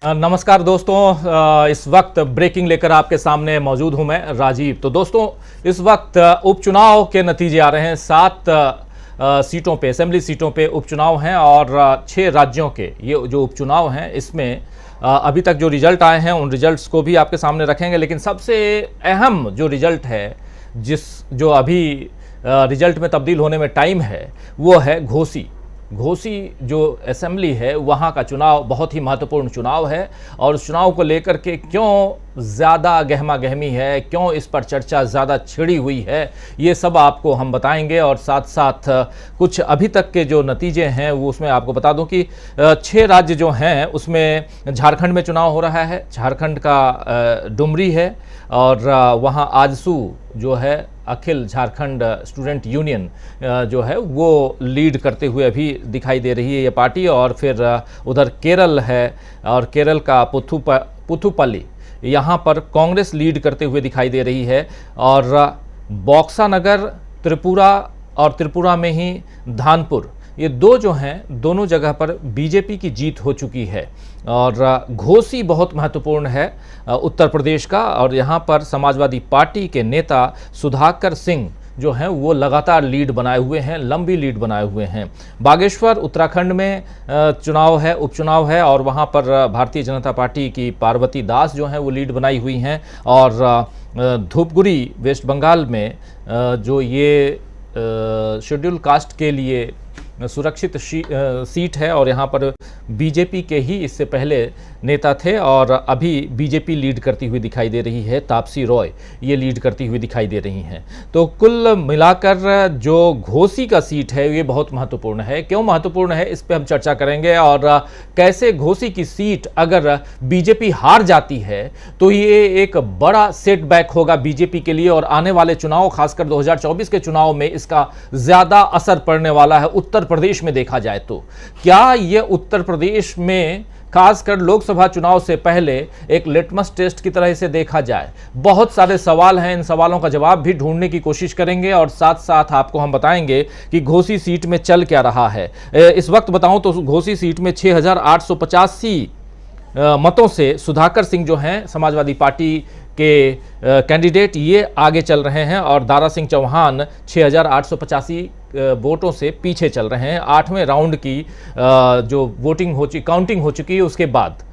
नमस्कार दोस्तों। इस वक्त ब्रेकिंग लेकर आपके सामने मौजूद हूं मैं राजीव। तो दोस्तों, इस वक्त उपचुनाव के नतीजे आ रहे हैं। 7 सीटों पे, असेंबली सीटों पे उपचुनाव हैं और 6 राज्यों के ये जो उपचुनाव हैं इसमें अभी तक जो रिजल्ट आए हैं उन रिजल्ट्स को भी आपके सामने रखेंगे। लेकिन सबसे अहम जो रिजल्ट है, जो अभी रिजल्ट में तब्दील होने में टाइम है, वो है घोसी। घोसी जो असेंबली है वहाँ का चुनाव बहुत ही महत्वपूर्ण चुनाव है और उस चुनाव को लेकर के क्यों ज़्यादा गहमा गहमी है, क्यों इस पर चर्चा ज़्यादा छिड़ी हुई है, ये सब आपको हम बताएंगे। और साथ साथ कुछ अभी तक के जो नतीजे हैं वो उसमें आपको बता दूं कि 6 राज्य जो हैं उसमें झारखंड में चुनाव हो रहा है। झारखंड का डुमरी है और वहाँ आजसू जो है, अखिल झारखंड स्टूडेंट यूनियन जो है वो लीड करते हुए अभी दिखाई दे रही है ये पार्टी। और फिर उधर केरल है और केरल का पुथुपल्ली, यहाँ पर कांग्रेस लीड करते हुए दिखाई दे रही है। और बॉक्सा नगर त्रिपुरा, और त्रिपुरा में ही धानपुर, ये दो जो हैं दोनों जगह पर बीजेपी की जीत हो चुकी है। और घोसी बहुत महत्वपूर्ण है उत्तर प्रदेश का, और यहाँ पर समाजवादी पार्टी के नेता सुधाकर सिंह जो हैं वो लगातार लीड बनाए हुए हैं, लंबी लीड बनाए हुए हैं। बागेश्वर उत्तराखंड में चुनाव है, उपचुनाव है, और वहाँ पर भारतीय जनता पार्टी की पार्वती दास जो हैं वो लीड बनाई हुई हैं। और धूपगुड़ी वेस्ट बंगाल में जो ये शेड्यूल कास्ट के लिए सुरक्षित सीट है और यहाँ पर बीजेपी के ही इससे पहले नेता थे और अभी बीजेपी लीड करती हुई दिखाई दे रही है। तापसी रॉय ये लीड करती हुई दिखाई दे रही हैं। तो कुल मिलाकर जो घोसी का सीट है ये बहुत महत्वपूर्ण है। क्यों महत्वपूर्ण है इस पे हम चर्चा करेंगे, और कैसे घोसी की सीट अगर बीजेपी हार जाती है तो ये एक बड़ा सेटबैक होगा बीजेपी के लिए, और आने वाले चुनाव, खासकर 2024 के चुनाव में इसका ज्यादा असर पड़ने वाला है। उत्तर प्रदेश में देखा जाए तो क्या ये उत्तर प्रदेश में खासकर लोकसभा चुनाव से पहले एक लिटमस टेस्ट की तरह इसे देखा जाए? बहुत सारे सवाल हैं, इन सवालों का जवाब भी ढूंढने की कोशिश करेंगे और साथ साथ आपको हम बताएंगे कि घोसी सीट में चल क्या रहा है। इस वक्त बताऊं तो घोसी सीट में 6,885 मतों से सुधाकर सिंह जो हैं समाजवादी पार्टी के कैंडिडेट, ये आगे चल रहे हैं और दारा सिंह चौहान 6,885 वोटों से पीछे चल रहे हैं। 8वें राउंड की जो काउंटिंग हो चुकी है उसके बाद।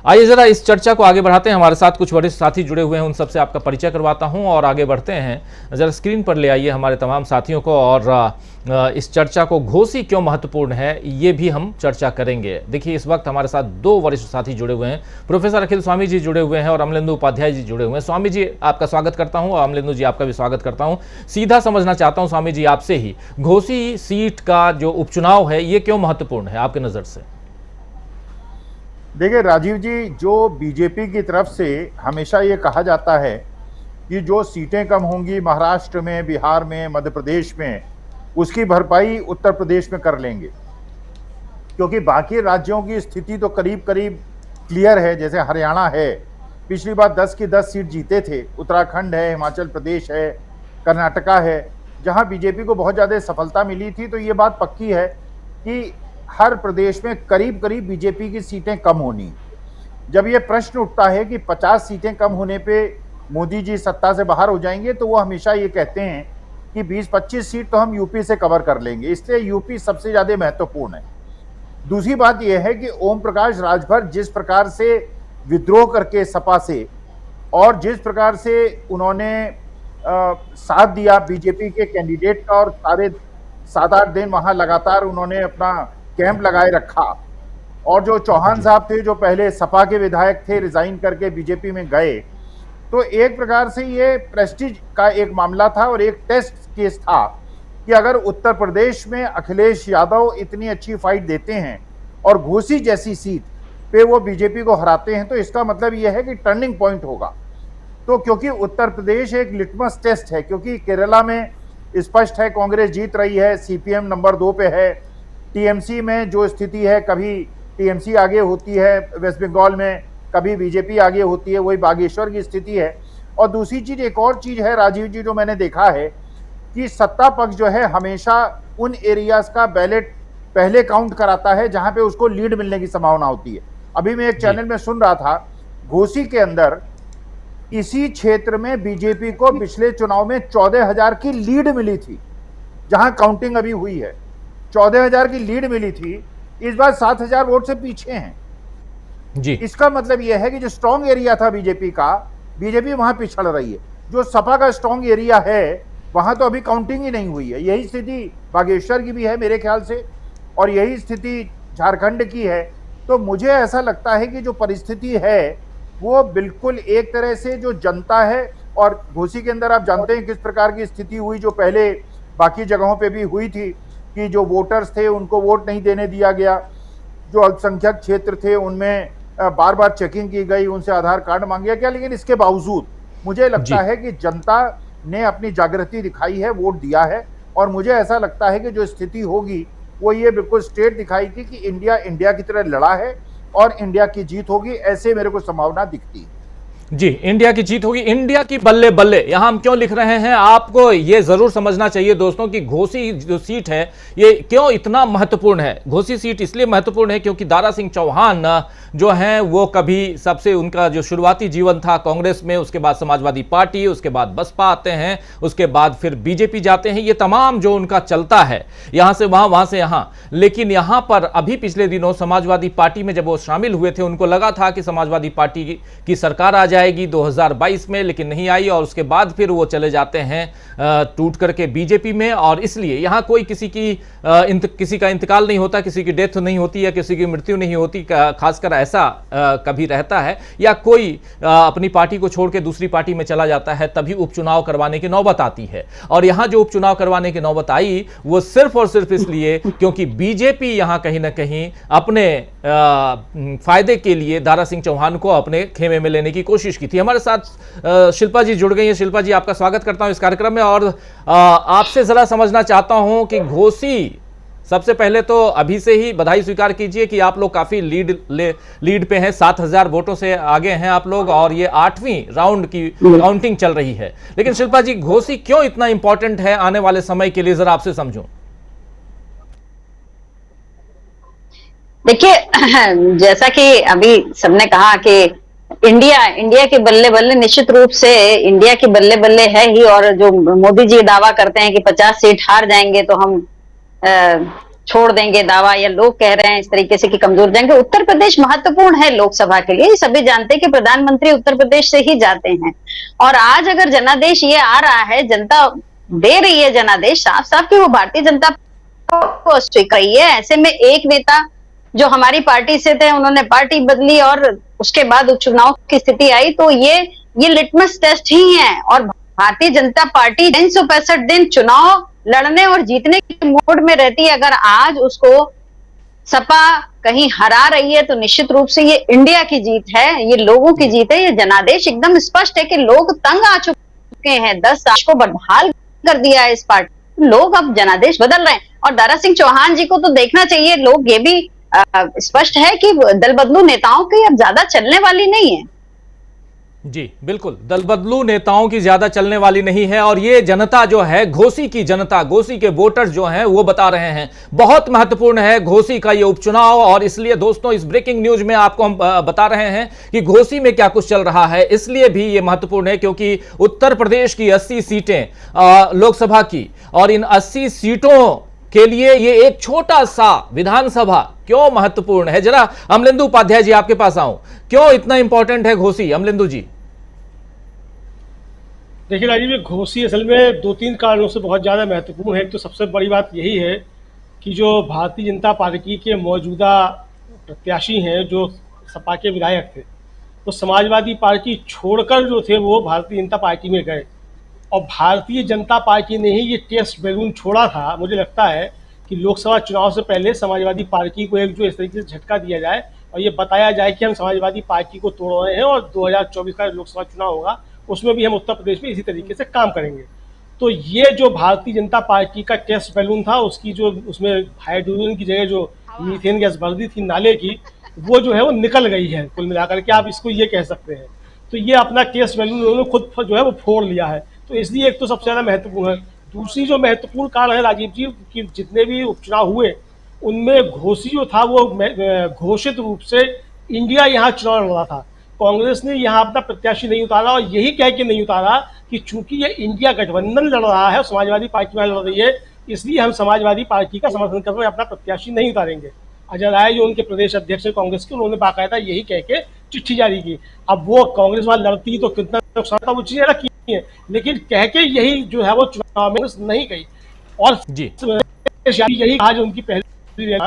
आइए जरा इस चर्चा को आगे बढ़ाते हैं। हमारे साथ कुछ वरिष्ठ साथी जुड़े हुए हैं, उन सबसे आपका परिचय करवाता हूं और आगे बढ़ते हैं। जरा स्क्रीन पर ले आइए हमारे तमाम साथियों को, और इस चर्चा को घोसी क्यों महत्वपूर्ण है ये भी हम चर्चा करेंगे। देखिए, इस वक्त हमारे साथ 2 वरिष्ठ साथी जुड़े हुए हैं। प्रोफेसर अखिल स्वामी जी जुड़े हुए हैं और अमलेंदु उपाध्याय जी जुड़े हुए हैं। स्वामी जी आपका स्वागत करता हूँ और अमलेंदु जी आपका भी स्वागत करता हूँ। सीधा समझना चाहता हूँ स्वामी जी आपसे ही, घोसी सीट का जो उपचुनाव है ये क्यों महत्वपूर्ण है आपके नज़र से? देखिए राजीव जी, जो बीजेपी की तरफ से हमेशा ये कहा जाता है कि जो सीटें कम होंगी महाराष्ट्र में, बिहार में, मध्य प्रदेश में, उसकी भरपाई उत्तर प्रदेश में कर लेंगे, क्योंकि बाकी राज्यों की स्थिति तो करीब करीब क्लियर है। जैसे हरियाणा है, पिछली बार 10 की 10 सीट जीते थे। उत्तराखंड है, हिमाचल प्रदेश है, कर्नाटका है, जहां बीजेपी को बहुत ज़्यादा सफलता मिली थी। तो ये बात पक्की है कि हर प्रदेश में करीब करीब बीजेपी की सीटें कम होनी। जब ये प्रश्न उठता है कि 50 सीटें कम होने पे मोदी जी सत्ता से बाहर हो जाएंगे, तो वो हमेशा ये कहते हैं कि 20-25 सीट तो हम यूपी से कवर कर लेंगे, इसलिए यूपी सबसे ज़्यादा महत्वपूर्ण है। दूसरी बात यह है कि ओम प्रकाश राजभर जिस प्रकार से विद्रोह करके सपा से, और जिस प्रकार से उन्होंने साथ दिया बीजेपी के कैंडिडेट का, और सारे 7-8 दिन वहाँ लगातार उन्होंने अपना कैंप लगाए रखा, और जो चौहान साहब थे जो पहले सपा के विधायक थे, रिजाइन करके बीजेपी में गए, तो एक प्रकार से ये प्रेस्टीज का एक मामला था और एक टेस्ट केस था कि अगर उत्तर प्रदेश में अखिलेश यादव इतनी अच्छी फाइट देते हैं और घोसी जैसी सीट पे वो बीजेपी को हराते हैं, तो इसका मतलब ये है कि टर्निंग पॉइंट होगा। तो क्योंकि उत्तर प्रदेश एक लिटमस टेस्ट है, क्योंकि केरला में स्पष्ट है कांग्रेस जीत रही है, सीपीएम नंबर 2 पे है। टीएमसी में जो स्थिति है, कभी टीएमसी आगे होती है वेस्ट बंगाल में, कभी बीजेपी आगे होती है, वही बागेश्वर की स्थिति है। और दूसरी चीज़, एक और चीज़ है राजीव जी जो मैंने देखा है कि सत्ता पक्ष जो है हमेशा उन एरियाज का बैलेट पहले काउंट कराता है जहां पे उसको लीड मिलने की संभावना होती है। अभी मैं एक चैनल में सुन रहा था, घोसी के अंदर इसी क्षेत्र में बीजेपी को पिछले चुनाव में 14,000 की लीड मिली थी, जहां काउंटिंग अभी हुई है 14,000 की लीड मिली थी। इस बार 7,000 वोट से पीछे हैं जी। इसका मतलब यह है कि जो स्ट्रॉन्ग एरिया था बीजेपी का, बीजेपी वहां पिछड़ रही है। जो सपा का स्ट्रॉन्ग एरिया है वहां तो अभी काउंटिंग ही नहीं हुई है। यही स्थिति बागेश्वर की भी है मेरे ख्याल से, और यही स्थिति झारखंड की है। तो मुझे ऐसा लगता है कि जो परिस्थिति है वो बिल्कुल एक तरह से जो जनता है, और घोसी के अंदर आप जानते हैं किस प्रकार की स्थिति हुई जो पहले बाकी जगहों पे भी हुई थी, कि जो वोटर्स थे उनको वोट नहीं देने दिया गया, जो अल्पसंख्यक क्षेत्र थे उनमें बार बार चेकिंग की गई, उनसे आधार कार्ड मांगा गया। लेकिन इसके बावजूद मुझे लगता है कि जनता ने अपनी जागृति दिखाई है, वोट दिया है, और मुझे ऐसा लगता है कि जो स्थिति होगी वो ये बिल्कुल स्ट्रेट दिखाएगी कि इंडिया इंडिया की तरह लड़ा है और इंडिया की जीत होगी, ऐसे मेरे को संभावना दिखती है। जी, इंडिया की जीत होगी, इंडिया की बल्ले बल्ले। यहां हम क्यों लिख रहे हैं, आपको यह जरूर समझना चाहिए दोस्तों कि घोसी जो सीट है ये क्यों इतना महत्वपूर्ण है। घोसी सीट इसलिए महत्वपूर्ण है क्योंकि दारा सिंह चौहान जो हैं वो कभी सबसे उनका जो शुरुआती जीवन था कांग्रेस में, उसके बाद समाजवादी पार्टी, उसके बाद बसपा आते हैं, उसके बाद फिर बीजेपी जाते हैं। ये तमाम जो उनका चलता है यहां से वहां, वहां से यहां। लेकिन यहां पर अभी पिछले दिनों समाजवादी पार्टी में जब वो शामिल हुए थे, उनको लगा था कि समाजवादी पार्टी की सरकार आ जाएगी 2022 में, लेकिन नहीं आई, और उसके बाद फिर वो चले जाते हैं टूट करके बीजेपी में। और इसलिए यहां कोई किसी का इंतकाल नहीं होता, किसी की डेथ नहीं होती या किसी की मृत्यु नहीं होती, खासकर ऐसा कभी रहता है, या कोई अपनी पार्टी को छोड़ के दूसरी पार्टी में चला जाता है, तभी उपचुनाव करवाने की नौबत आती है। और यहां जो उपचुनाव करवाने की नौबत आई वो सिर्फ और सिर्फ इसलिए क्योंकि बीजेपी यहां कहीं ना कहीं अपने फायदे के लिए दारा सिंह चौहान को अपने खेमे में लेने की कोशिश की थी। हमारे साथ शिल्पा जी जुड़ गई हैं। शिल्पा जी, आपका स्वागत करता हूं इस कार्यक्रम में, और आपसे जरा समझना चाहता हूं कि घोसी, सबसे पहले तो अभी से ही बधाई स्वीकार कीजिए कि आप लोग काफी लीड पे हैं, 7,000 वोटों से आगे हैं आप लोग, और ये 8वीं राउंड की काउंटिंग चल रही है। लेकिन शिल्पा जी, घोसी क्यों इतना इंपॉर्टेंट है आने वाले समय के लिए, जरा आपसे समझूं। देखिए, जैसा कि अभी सबने कहा कि इंडिया के बल्ले बल्ले, निश्चित रूप से इंडिया के बल्ले बल्ले है ही। और जो मोदी जी दावा करते हैं कि 50 सीट हार जाएंगे तो हम छोड़ देंगे दावा, या लोग कह रहे हैं इस तरीके से कि कमजोर जाएंगे। उत्तर प्रदेश महत्वपूर्ण है लोकसभा के लिए, सभी जानते हैं कि प्रधानमंत्री उत्तर प्रदेश से ही जाते हैं। और आज अगर जनादेश ये आ रहा है, जनता दे रही है जनादेश साफ साफ कि वो भारतीय जनता को स्वीकार रही है। ऐसे में एक नेता जो हमारी पार्टी से थे उन्होंने पार्टी बदली और उसके बाद उपचुनाव की स्थिति आई, तो ये लिटमस टेस्ट ही है। और भारतीय जनता पार्टी 365 दिन चुनाव लड़ने और जीतने के मोड में रहती है। अगर आज उसको सपा कहीं हरा रही है तो निश्चित रूप से ये इंडिया की जीत है, ये लोगों की जीत है। ये जनादेश एकदम स्पष्ट है कि लोग तंग आ चुके हैं, 10 साल को बदहाल कर दिया है इस पार्टी, लोग अब जनादेश बदल रहे हैं। और दारा सिंह चौहान जी को तो देखना चाहिए, लोग ये भी स्पष्ट है कि दल बदलू नेताओं की अब ज्यादा चलने वाली नहीं है। जी बिल्कुल, दल बदलू नेताओं की ज्यादा चलने वाली नहीं है। और ये जनता जो है, घोसी की जनता, घोसी के वोटर्स जो हैं वो बता रहे हैं बहुत महत्वपूर्ण है घोसी का ये उपचुनाव। और इसलिए दोस्तों, इस ब्रेकिंग न्यूज में आपको हम बता रहे हैं कि घोसी में क्या कुछ चल रहा है। इसलिए भी ये महत्वपूर्ण है क्योंकि उत्तर प्रदेश की 80 सीटें लोकसभा की, और इन 80 सीटों के लिए ये एक छोटा सा विधानसभा क्यों महत्वपूर्ण है। जरा अमलेंदु उपाध्याय जी आपके पास आऊं, क्यों इतना इंपॉर्टेंट है घोसी, अमलेंदु जी। देखिए राजीव, ये घोसी असल में 2-3 कारणों से बहुत ज़्यादा महत्वपूर्ण है। तो सबसे बड़ी बात यही है कि जो भारतीय जनता पार्टी के मौजूदा प्रत्याशी हैं, जो सपा के विधायक थे, तो समाजवादी पार्टी छोड़कर जो थे वो भारतीय जनता पार्टी में गए। और भारतीय जनता पार्टी ने ही ये टेस्ट बैलून छोड़ा था। मुझे लगता है कि लोकसभा चुनाव से पहले समाजवादी पार्टी को एक जो इस तरीके से झटका दिया जाए और ये बताया जाए कि हम समाजवादी पार्टी को तोड़ रहे हैं और 2024 का लोकसभा चुनाव होगा उसमें भी हम उत्तर प्रदेश में इसी तरीके से काम करेंगे। तो ये जो भारतीय जनता पार्टी का टेस्ट बैलून था, उसकी जो उसमें हाइड्रोजन की जगह जो मीथेन गैस भर दी थी नाले की, वो जो है वो निकल गई है कुल मिलाकर के, आप इसको ये कह सकते हैं। तो ये अपना टेस्ट बैलून उन्होंने खुद जो है वो फोड़ लिया है। तो इसलिए एक तो सबसे ज़्यादा महत्वपूर्ण है। दूसरी जो महत्वपूर्ण कारण है राजीव जी, कि जितने भी उपचुनाव हुए उनमें घोसी जो था वो घोषित रूप से इंडिया यहाँ चुनाव लड़ रहा था, कांग्रेस ने यहाँ अपना प्रत्याशी नहीं उतारा और यही कह के नहीं उतारा कि चूंकि ये इंडिया गठबंधन लड़ रहा है, समाजवादी पार्टी वाले लड़ रही है, इसलिए हम समाजवादी पार्टी का समर्थन कर रहे हैं, अपना प्रत्याशी नहीं उतारेंगे। अजय राय जो उनके प्रदेश अध्यक्ष है कांग्रेस के, उन्होंने बाकायदा यही कह के चिट्ठी जारी की। अब वो कांग्रेस वाले लड़ती तो कितना नुकसान था, वो चीजें अलग की है, लेकिन कह के यही जो है वो चुनाव में नहीं गई। और जी यही आज उनकी पहली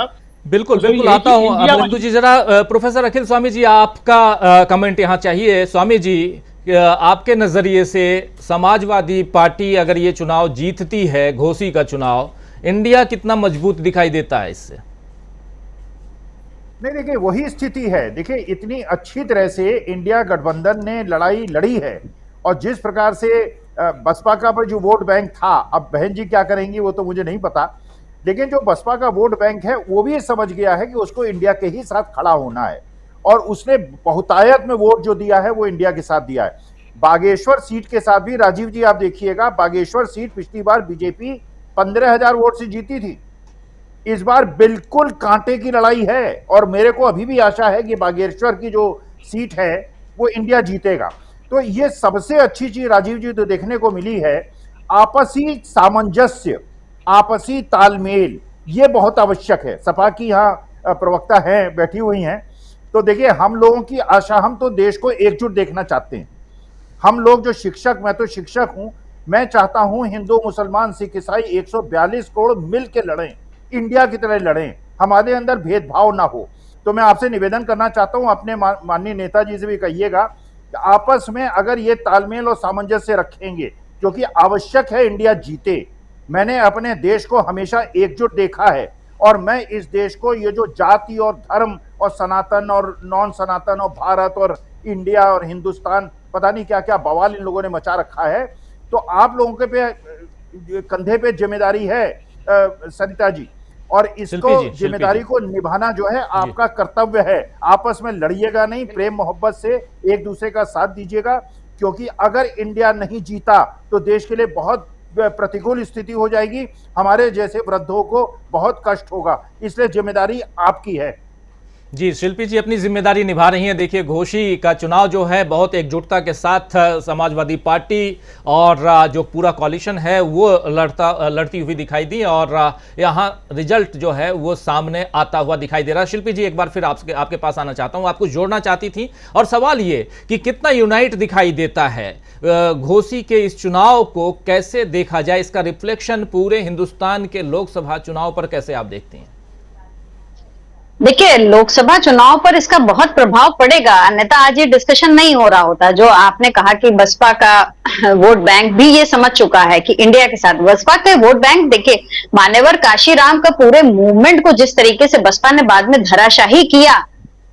बिल्कुल बिल्कुल आता हूं बिंदु जी। जरा प्रोफेसर अखिल स्वामी जी आपका कमेंट यहां चाहिए। स्वामी जी, आपके नजरिए से समाजवादी पार्टी अगर ये चुनाव जीतती है, घोसी का चुनाव, इंडिया कितना मजबूत दिखाई देता है इससे? नहीं, देखिए वही स्थिति है। देखिए इतनी अच्छी तरह से इंडिया गठबंधन ने लड़ाई लड़ी है और जिस प्रकार से बसपा का जो वोट बैंक था, अब बहन जी क्या करेंगी वो तो मुझे नहीं पता, लेकिन जो बसपा का वोट बैंक है वो भी समझ गया है कि उसको इंडिया के ही साथ खड़ा होना है और उसने बहुतायत में वोट जो दिया है वो इंडिया के साथ दिया है। बागेश्वर सीट के साथ भी राजीव जी आप देखिएगा, बागेश्वर सीट पिछली बार बीजेपी 15,000 वोट से जीती थी। इस बार बिल्कुल कांटे की लड़ाई है और मेरे को अभी भी आशा है कि बागेश्वर की जो सीट है वो इंडिया जीतेगा। तो ये सबसे अच्छी चीज राजीव जी तो देखने को मिली है, आपसी सामंजस्य, आपसी तालमेल, ये बहुत आवश्यक है। सपा की यहाँ प्रवक्ता हैं, बैठी हुई हैं, तो देखिए हम लोगों की आशा, हम तो देश को एकजुट देखना चाहते हैं। हम लोग जो शिक्षक, मैं तो शिक्षक हूं, मैं चाहता हूं हिंदू मुसलमान सिख ईसाई 142 करोड़ मिल के लड़ें, इंडिया की तरह लड़ें, हमारे अंदर भेदभाव ना हो। तो मैं आपसे निवेदन करना चाहता हूं, अपने माननीय नेताजी से भी कहिएगा कि आपस में अगर ये तालमेल और सामंजस्य रखेंगे, जो कि आवश्यक है इंडिया जीते। मैंने अपने देश को हमेशा एकजुट देखा है और मैं इस देश को, ये जो जाति और धर्म और सनातन और नॉन सनातन और भारत और इंडिया और हिंदुस्तान, पता नहीं क्या क्या बवाल इन लोगों ने मचा रखा है, तो आप लोगों के पे कंधे पे जिम्मेदारी है सरिता जी, और इसको जिम्मेदारी को निभाना जो है आपका कर्तव्य है। आपस में लड़िएगा नहीं, प्रेम मोहब्बत से एक दूसरे का साथ दीजिएगा, क्योंकि अगर इंडिया नहीं जीता तो देश के लिए बहुत प्रतिकूल स्थिति हो जाएगी, हमारे जैसे वृद्धों को बहुत कष्ट होगा, इसलिए जिम्मेदारी आपकी है। जी, शिल्पी जी अपनी जिम्मेदारी निभा रही हैं। देखिए घोसी का चुनाव जो है बहुत एकजुटता के साथ समाजवादी पार्टी और जो पूरा कॉलिशन है वो लड़ती हुई दिखाई दी और यहाँ रिजल्ट जो है वो सामने आता हुआ दिखाई दे रहा है। शिल्पी जी एक बार फिर आपके पास आना चाहता हूँ, आपको जोड़ना चाहती थी, और सवाल ये कि कितना यूनाइट दिखाई देता है घोसी के इस चुनाव को, कैसे देखा जाए, इसका रिफ्लेक्शन पूरे हिंदुस्तान के लोकसभा चुनाव पर कैसे आप देखती हैं? देखिए लोकसभा चुनाव पर इसका बहुत प्रभाव पड़ेगा, अन्यथा आज ये डिस्कशन नहीं हो रहा होता। जो आपने कहा कि बसपा का वोट बैंक भी ये समझ चुका है कि इंडिया के साथ बसपा के वोट बैंक, देखिए मान्यवर काशीराम का पूरे मूवमेंट को जिस तरीके से बसपा ने बाद में धराशाही किया,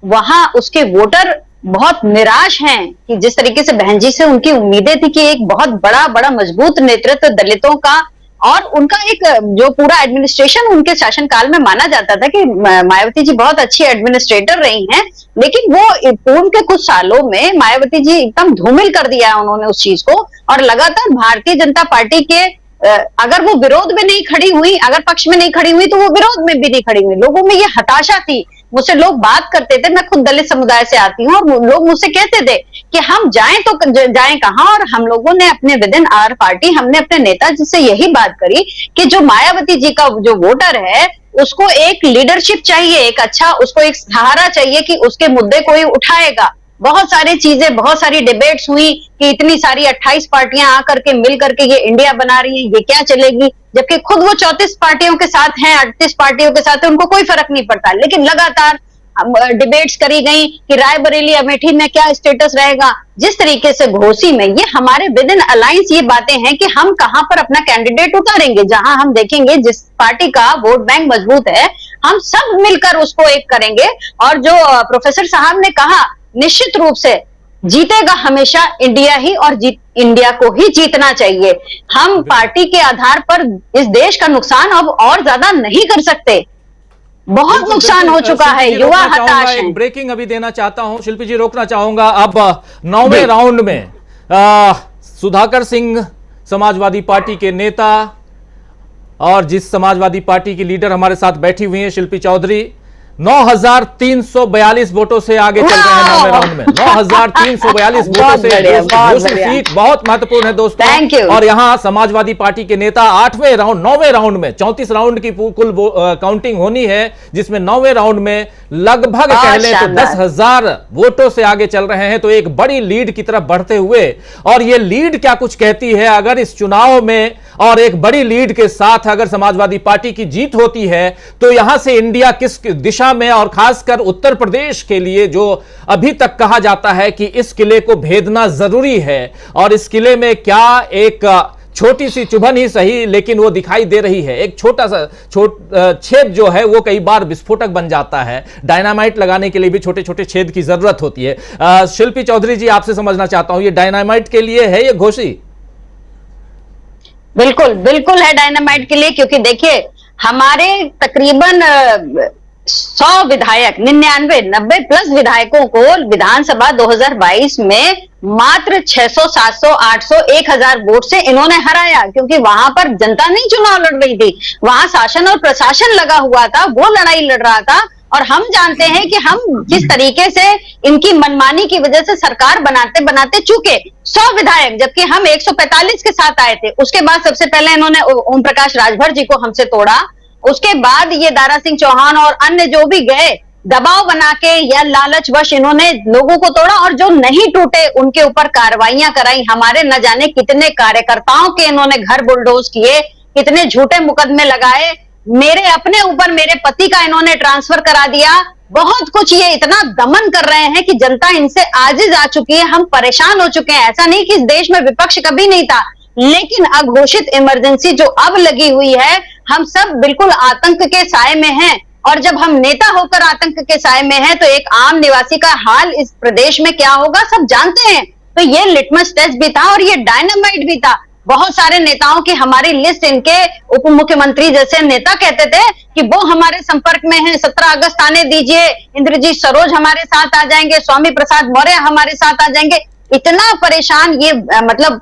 वहां उसके वोटर बहुत निराश हैं कि जिस तरीके से बहन जी से उनकी उम्मीदें थी कि एक बहुत बड़ा मजबूत नेतृत्व दलितों का, और उनका एक जो पूरा एडमिनिस्ट्रेशन उनके शासनकाल में माना जाता था कि मायावती जी बहुत अच्छी एडमिनिस्ट्रेटर रही हैं, लेकिन वो पूर्व के कुछ सालों में मायावती जी एकदम धूमिल कर दिया है उन्होंने उस चीज को, और लगातार भारतीय जनता पार्टी के अगर वो विरोध में नहीं खड़ी हुई, अगर पक्ष में नहीं खड़ी हुई तो वो विरोध में भी नहीं खड़ी हुई। लोगों में ये हताशा थी। मुझसे लोग बात करते थे, मैं खुद दलित समुदाय से आती हूँ, और लोग मुझसे कहते थे कि हम जाएं तो जाएं कहां, और हम लोगों ने अपने विद इन आवर पार्टी, हमने अपने नेता जी से यही बात करी कि जो मायावती जी का जो वोटर है उसको एक लीडरशिप चाहिए, एक अच्छा उसको एक सहारा चाहिए कि उसके मुद्दे कोई उठाएगा। बहुत सारी चीजें, बहुत सारी डिबेट्स हुई कि इतनी सारी 28 पार्टियां आकर के मिल करके ये इंडिया बना रही हैं, ये क्या चलेगी, जबकि खुद वो 34 पार्टियों के साथ हैं, 38 पार्टियों के साथ है, उनको कोई फर्क नहीं पड़ता। लेकिन लगातार डिबेट्स करी गई कि रायबरेली अमेठी में क्या स्टेटस रहेगा। जिस तरीके से घोसी में ये हमारे विद इन अलायंस ये बातें हैं कि हम कहां पर अपना कैंडिडेट उतारेंगे, जहां हम देखेंगे जिस पार्टी का वोट बैंक मजबूत है हम सब मिलकर उसको एक करेंगे। और जो प्रोफेसर साहब ने कहा, निश्चित रूप से जीतेगा हमेशा इंडिया ही, और इंडिया को ही जीतना चाहिए। हम पार्टी के आधार पर इस देश का नुकसान अब और ज्यादा नहीं कर सकते, बहुत नुकसान हो चुका है, युवा हताश हैं। एक ब्रेकिंग अभी देना चाहता हूं, शिल्पी जी रोकना चाहूंगा। अब 9वें राउंड में सुधाकर सिंह समाजवादी पार्टी के नेता और जिस समाजवादी पार्टी की लीडर हमारे साथ बैठी हुई हैं शिल्पी चौधरी, 9,342 वोटों से आगे चल रहे हैं नौवें राउंड में। 9,342 वोटों से घोसी सीट बहुत महत्वपूर्ण है दोस्तों। और यहां समाजवादी पार्टी के नेता 9वें राउंड में 34 राउंड की कुल काउंटिंग होनी है, जिसमें 9वें राउंड में लगभग कह लें तो 10,000 वोटों से आगे चल रहे हैं। तो एक बड़ी लीड की तरफ बढ़ते हुए, और यह लीड क्या कुछ कहती है, अगर इस चुनाव में और एक बड़ी लीड के साथ अगर समाजवादी पार्टी की जीत होती है तो यहां से इंडिया किस दिशा में, और खासकर उत्तर प्रदेश के लिए जो अभी तक कहा जाता है कि इस किले को भेदना जरूरी है, और इस किले में क्या एक छोटी सी चुभन ही सही लेकिन वो दिखाई दे रही है। एक छोटा सा छेद जो है वो कई बार विस्फोटक बन जाता है। डायनामाइट लगाने के लिए भी छोटे छोटे छेद की जरूरत होती है। शिल्पी चौधरी जी, आपसे समझना चाहता हूं, ये डायनामाइट के लिए है ये घोसी? बिल्कुल बिल्कुल है डायनामाइट के लिए, क्योंकि देखिए हमारे तकरीबन 100 विधायक, 90 प्लस विधायकों को विधानसभा 2022 में मात्र 600, 700, 800, 1000 वोट से इन्होंने हराया, क्योंकि वहां पर जनता नहीं चुनाव लड़ रही थी, वहां शासन और प्रशासन लगा हुआ था, वो लड़ाई लड़ रहा था। और हम जानते हैं कि हम जिस तरीके से इनकी मनमानी की वजह से सरकार बनाते बनाते चुके 100 विधायक, जबकि हम 145 के साथ आए थे। उसके बाद सबसे पहले इन्होंने ओम प्रकाश राजभर जी को हमसे तोड़ा, उसके बाद ये दारा सिंह चौहान और अन्य जो भी गए दबाव बना के या लालचवश इन्होंने लोगों को तोड़ा, और जो नहीं टूटे उनके ऊपर कार्रवाइयां कराई। हमारे न जाने कितने कार्यकर्ताओं के इन्होंने घर बुलडोज किए, कितने झूठे मुकदमे लगाए, मेरे अपने ऊपर मेरे पति का इन्होंने ट्रांसफर करा दिया। बहुत कुछ ये इतना दमन कर रहे हैं कि जनता इनसे आजिज आ चुकी है, हम परेशान हो चुके हैं। ऐसा नहीं कि इस देश में विपक्ष कभी नहीं था, लेकिन अघोषित इमरजेंसी जो अब लगी हुई है, हम सब बिल्कुल आतंक के साए में हैं। और जब हम नेता होकर आतंक के साए में हैं तो एक आम निवासी का हाल इस प्रदेश में क्या होगा सब जानते हैं। तो ये लिटमस टेस्ट भी था और ये डायनामाइट भी था। बहुत सारे नेताओं की हमारी लिस्ट, इनके उप मुख्यमंत्री जैसे नेता कहते थे कि वो हमारे संपर्क में हैं, 17 अगस्त आने दीजिए, इंद्रजीत सरोज हमारे साथ आ जाएंगे, स्वामी प्रसाद मौर्य हमारे साथ आ जाएंगे। इतना परेशान ये मतलब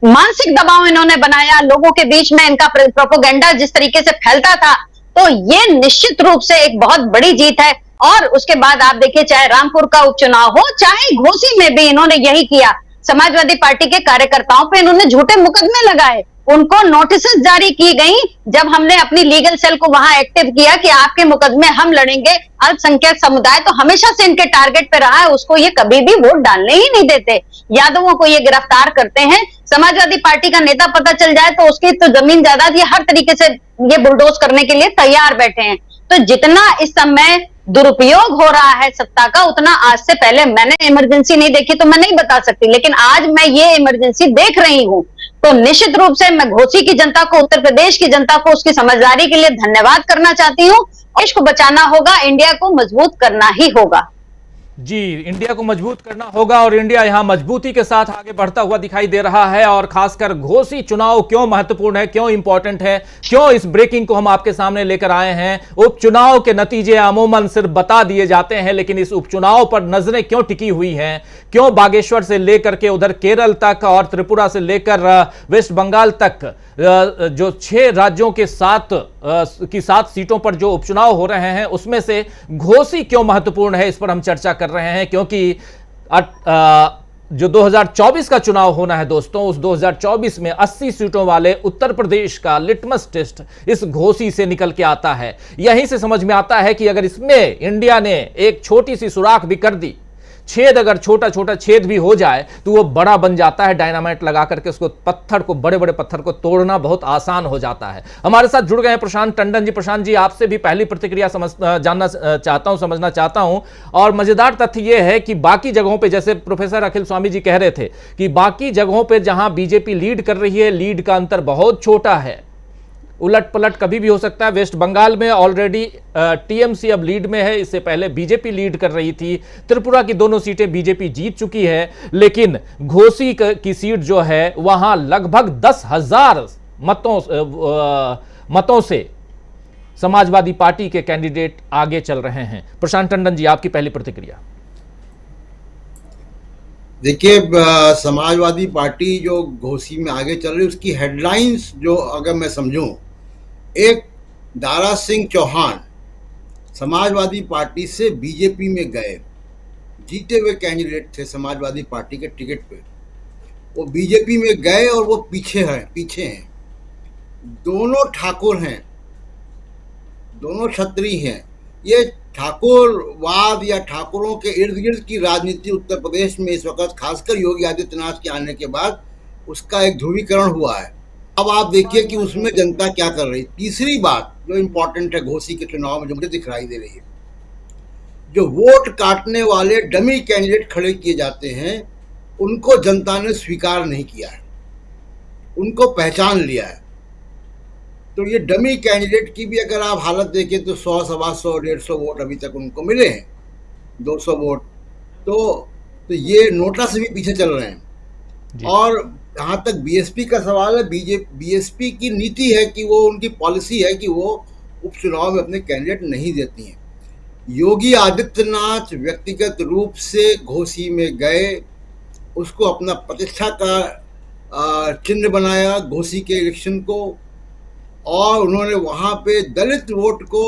मानसिक दबाव इन्होंने बनाया लोगों के बीच में, इनका प्रोपोगेंडा जिस तरीके से फैलता था। तो ये निश्चित रूप से एक बहुत बड़ी जीत है। और उसके बाद आप देखिए, चाहे रामपुर का उपचुनाव हो, चाहे घोसी में भी इन्होंने यही किया। समाजवादी पार्टी के कार्यकर्ताओं पे इन्होंने झूठे मुकदमे लगाए, उनको नोटिस जारी की गई। जब हमने अपनी लीगल सेल को वहां एक्टिव किया कि आपके मुकदमे हम लड़ेंगे, अल्पसंख्यक समुदाय तो हमेशा से इनके टारगेट पे रहा है, उसको ये कभी भी वोट डालने ही नहीं देते। यादवों को ये गिरफ्तार करते हैं। समाजवादी पार्टी का नेता पता चल जाए तो उसकी तो जमीन जायदाद ये हर तरीके से ये बुलडोज करने के लिए तैयार बैठे हैं। तो जितना इस समय दुरुपयोग हो रहा है सत्ता का, उतना आज से पहले मैंने इमरजेंसी नहीं देखी तो मैं नहीं बता सकती, लेकिन आज मैं ये इमरजेंसी देख रही हूं। तो निश्चित रूप से मैं घोसी की जनता को, उत्तर प्रदेश की जनता को उसकी समझदारी के लिए धन्यवाद करना चाहती हूं। देश को बचाना होगा, इंडिया को मजबूत करना ही होगा। जी, इंडिया को मजबूत करना होगा और इंडिया यहां मजबूती के साथ आगे बढ़ता हुआ दिखाई दे रहा है। और खासकर घोसी चुनाव क्यों महत्वपूर्ण है, क्यों इंपॉर्टेंट है, क्यों इस ब्रेकिंग को हम आपके सामने लेकर आए हैं। उपचुनाव के नतीजे अमूमन सिर्फ बता दिए जाते हैं, लेकिन इस उपचुनाव पर नजरें क्यों टिकी हुई हैं, क्यों बागेश्वर से लेकर के उधर केरल तक और त्रिपुरा से लेकर वेस्ट बंगाल तक जो 6 राज्यों के 7 सीटों पर जो उपचुनाव हो रहे हैं उसमें से घोसी क्यों महत्वपूर्ण है, इस पर हम चर्चा कर रहे हैं। क्योंकि जो 2024 का चुनाव होना है दोस्तों, उस 2024 में 80 सीटों वाले उत्तर प्रदेश का लिटमस टेस्ट इस घोसी से निकल के आता है। यहीं से समझ में आता है कि अगर इसमें इंडिया ने एक छोटी सी सुराख भी कर दी, छेद अगर छोटा छोटा छेद भी हो जाए तो वो बड़ा बन जाता है। डायनामाइट लगा करके उसको पत्थर को, बड़े बड़े पत्थर को तोड़ना बहुत आसान हो जाता है। हमारे साथ जुड़ गए हैं प्रशांत टंडन जी। प्रशांत जी, आपसे भी पहली प्रतिक्रिया जानना चाहता हूं, समझना चाहता हूं। और मजेदार तथ्य यह है कि बाकी जगहों पे, जैसे प्रोफेसर अखिल स्वामी जी कह रहे थे कि बाकी जगहों पे जहां बीजेपी लीड कर रही है, लीड का अंतर बहुत छोटा है, उलट पलट कभी भी हो सकता है। वेस्ट बंगाल में ऑलरेडी टीएमसी अब लीड में है, इससे पहले बीजेपी लीड कर रही थी। त्रिपुरा की दोनों सीटें बीजेपी जीत चुकी है, लेकिन घोसी की सीट जो है वहां लगभग 10,000 मतों से समाजवादी पार्टी के कैंडिडेट आगे चल रहे हैं। प्रशांत टंडन जी, आपकी पहली प्रतिक्रिया। देखिए, समाजवादी पार्टी जो घोसी में आगे चल रही है उसकी हेडलाइंस जो अगर मैं समझूं, एक दारा सिंह चौहान समाजवादी पार्टी से बीजेपी में गए, जीते हुए कैंडिडेट थे समाजवादी पार्टी के टिकट पे, वो बीजेपी में गए और वो पीछे हैं। दोनों ठाकुर हैं, दोनों क्षत्रिय हैं। ये ठाकुरवाद या ठाकुरों के इर्द गिर्द की राजनीति उत्तर प्रदेश में इस वक्त खासकर योगी आदित्यनाथ के आने के बाद उसका एक ध्रुवीकरण हुआ है। अब आप देखिए कि उसमें जनता क्या कर रही। तीसरी बात जो इम्पोर्टेंट है घोसी के चुनाव में जो मुझे दिखाई दे रही है, जो वोट काटने वाले डमी कैंडिडेट खड़े किए जाते हैं उनको जनता ने स्वीकार नहीं किया है, उनको पहचान लिया है। तो ये डमी कैंडिडेट की भी अगर आप हालत देखें तो 100, 125, 150 वोट अभी तक उनको मिले हैं, 200 वोट। तो ये नोटा से भी पीछे चल रहे हैं। और जहाँ तक बीएसपी का सवाल है, बीएसपी की नीति है कि वो, उनकी पॉलिसी है कि वो उपचुनाव में अपने कैंडिडेट नहीं देती हैं। योगी आदित्यनाथ व्यक्तिगत रूप से घोसी में गए, उसको अपना प्रतिष्ठा का चिन्ह बनाया घोसी के इलेक्शन को, और उन्होंने वहाँ पे दलित वोट को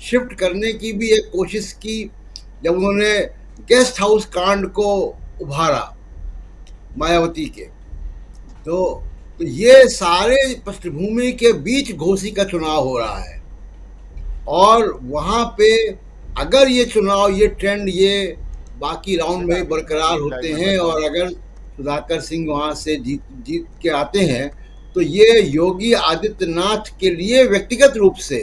शिफ्ट करने की भी एक कोशिश की जब उन्होंने गेस्ट हाउस कांड को उभारा मायावती के। तो ये सारे पृष्ठभूमि के बीच घोसी का चुनाव हो रहा है, और वहाँ पे अगर ये चुनाव, ये ट्रेंड, ये बाकी राउंड में बरकरार होते हैं और अगर सुधाकर सिंह वहाँ से जीत के आते हैं तो ये योगी आदित्यनाथ के लिए व्यक्तिगत रूप से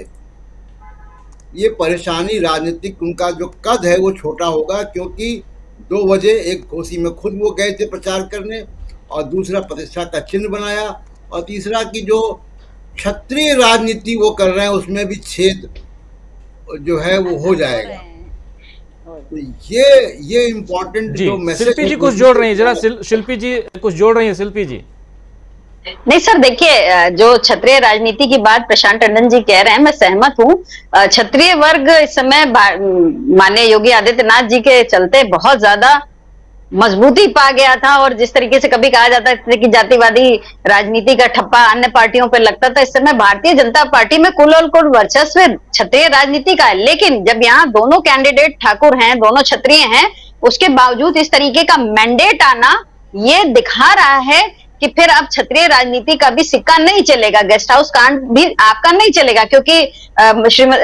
ये परेशानी, राजनीतिक उनका जो कद है वो छोटा होगा, क्योंकि 2 वजह, एक घोसी में खुद वो गए थे प्रचार करने, और दूसरा प्रतिष्ठा का चिन्ह बनाया, और तीसरा कि जो क्षत्रिय राजनीति वो कर रहे हैं उसमें भी छेद जो है वो हो जाएगा। तो ये इम्पोर्टेंट जो मैसेज। शिल्पी जी कुछ जोड़ रही है, जरा शिल्पी जी कुछ जोड़ रही है। शिल्पी जी नहीं सर, देखिए जो क्षत्रिय राजनीति की बात प्रशांत टंडन जी कह रहे हैं, मैं सहमत हूँ। क्षत्रिय वर्ग इस समय माननीय योगी आदित्यनाथ जी के चलते बहुत ज्यादा मजबूती पा गया था, और जिस तरीके से कभी कहा जाता था कि जातिवादी राजनीति का ठप्पा अन्य पार्टियों पर लगता था, इस समय भारतीय जनता पार्टी में कुल और कुल वर्चस्व क्षत्रिय राजनीति का है। लेकिन जब यहाँ दोनों कैंडिडेट ठाकुर हैं, दोनों क्षत्रिय हैं, उसके बावजूद इस तरीके का मैंडेट आना ये दिखा रहा है कि फिर अब क्षत्रिय राजनीति का भी सिक्का नहीं चलेगा, गेस्ट हाउस कांड भी आपका नहीं चलेगा, क्योंकि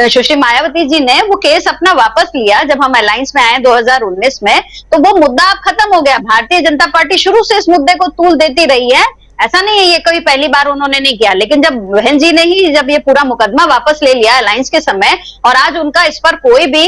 सुश्री मायावती जी ने वो केस अपना वापस लिया जब हम अलायंस में आए 2019 में, तो वो मुद्दा अब खत्म हो गया। भारतीय जनता पार्टी शुरू से इस मुद्दे को तूल देती रही है, ऐसा नहीं है ये कोई पहली बार उन्होंने नहीं किया। लेकिन जब बहन जी ने ही जब ये पूरा मुकदमा वापस ले लिया अलायंस के समय, और आज उनका इस पर कोई भी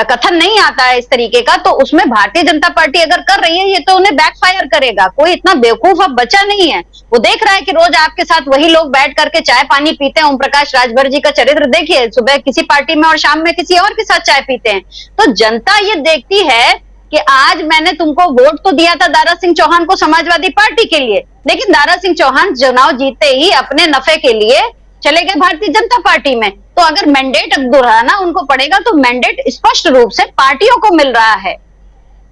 कथन नहीं आता है इस तरीके का, तो उसमें भारतीय जनता पार्टी अगर कर रही है ये तो उन्हें बैकफायर करेगा। कोई इतना बेवकूफ अब बचा नहीं है, वो देख रहा है कि रोज आपके साथ वही लोग बैठ करके चाय पानी पीते हैं। ओम प्रकाश राजभर जी का चरित्र देखिए, सुबह किसी पार्टी में और शाम में किसी और के साथ चाय पीते हैं। तो जनता ये देखती है कि आज मैंने तुमको वोट तो दिया था दारा सिंह चौहान को समाजवादी पार्टी के लिए, लेकिन दारा सिंह चौहान चुनाव जीते ही अपने नफे के लिए चले गए भारतीय जनता पार्टी में। तो अगर मैंडेट दोहराना उनको पड़ेगा तो मैंडेट स्पष्ट रूप से पार्टियों को मिल रहा है,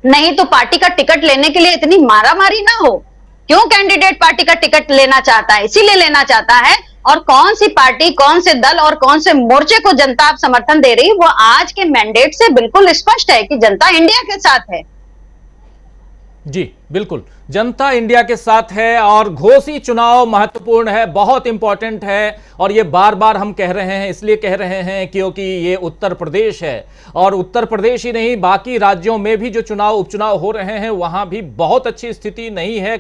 नहीं तो पार्टी का टिकट लेने के लिए इतनी मारामारी ना हो। क्यों कैंडिडेट पार्टी का टिकट लेना चाहता है? इसीलिए लेना चाहता है, और कौन सी पार्टी, कौन से दल और कौन से मोर्चे को जनता आप समर्थन दे रही, वो आज के मैंडेट से बिल्कुल स्पष्ट है कि जनता इंडिया के साथ है। जी बिल्कुल, जनता इंडिया के साथ है, और घोसी चुनाव महत्वपूर्ण है, बहुत इंपॉर्टेंट है, और ये बार बार हम कह रहे हैं, इसलिए कह रहे हैं क्योंकि ये उत्तर प्रदेश है, और उत्तर प्रदेश ही नहीं बाकी राज्यों में भी जो उपचुनाव हो रहे हैं वहां भी बहुत अच्छी स्थिति नहीं है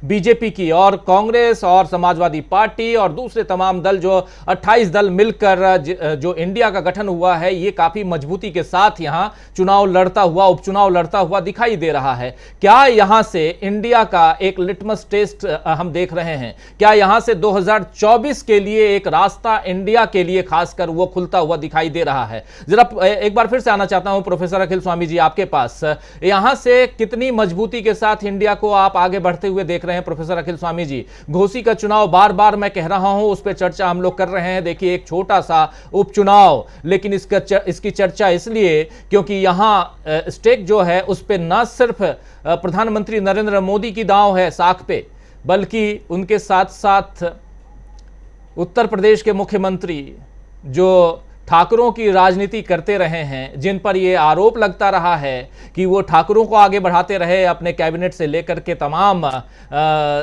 बीजेपी की, और कांग्रेस और समाजवादी पार्टी और दूसरे तमाम दल, जो 28 दल मिलकर जो इंडिया का गठन हुआ है, ये काफी मजबूती के साथ यहाँ उपचुनाव लड़ता हुआ दिखाई दे रहा है। क्या यहां से इंडिया का एक लिटमस टेस्ट हम देख रहे हैं? क्या यहां से 2024 के लिए एक रास्ता इंडिया के लिए खासकर वो खुलता हुआ दिखाई दे रहा है? जरा एक बार फिर से आना चाहता हूं प्रोफेसर अखिल स्वामी जी आपके पास। यहां से कितनी मजबूती के साथ इंडिया को आप आगे बढ़ते हुए देख रहे हैं प्रोफेसर अखिल स्वामी जी? घोसी का चुनाव बार बार मैं कह रहा हूं, उस पर चर्चा हम लोग कर रहे हैं। देखिए एक छोटा सा उपचुनाव, लेकिन इसकी चर्चा इसलिए क्योंकि यहां स्टेक जो है उस पर न सिर्फ प्रधानमंत्री नरेंद्र मोदी की दांव है साख पे, बल्कि उनके साथ साथ उत्तर प्रदेश के मुख्यमंत्री जो ठाकुरों की राजनीति करते रहे हैं, जिन पर ये आरोप लगता रहा है कि वो ठाकुरों को आगे बढ़ाते रहे अपने कैबिनेट से लेकर के तमाम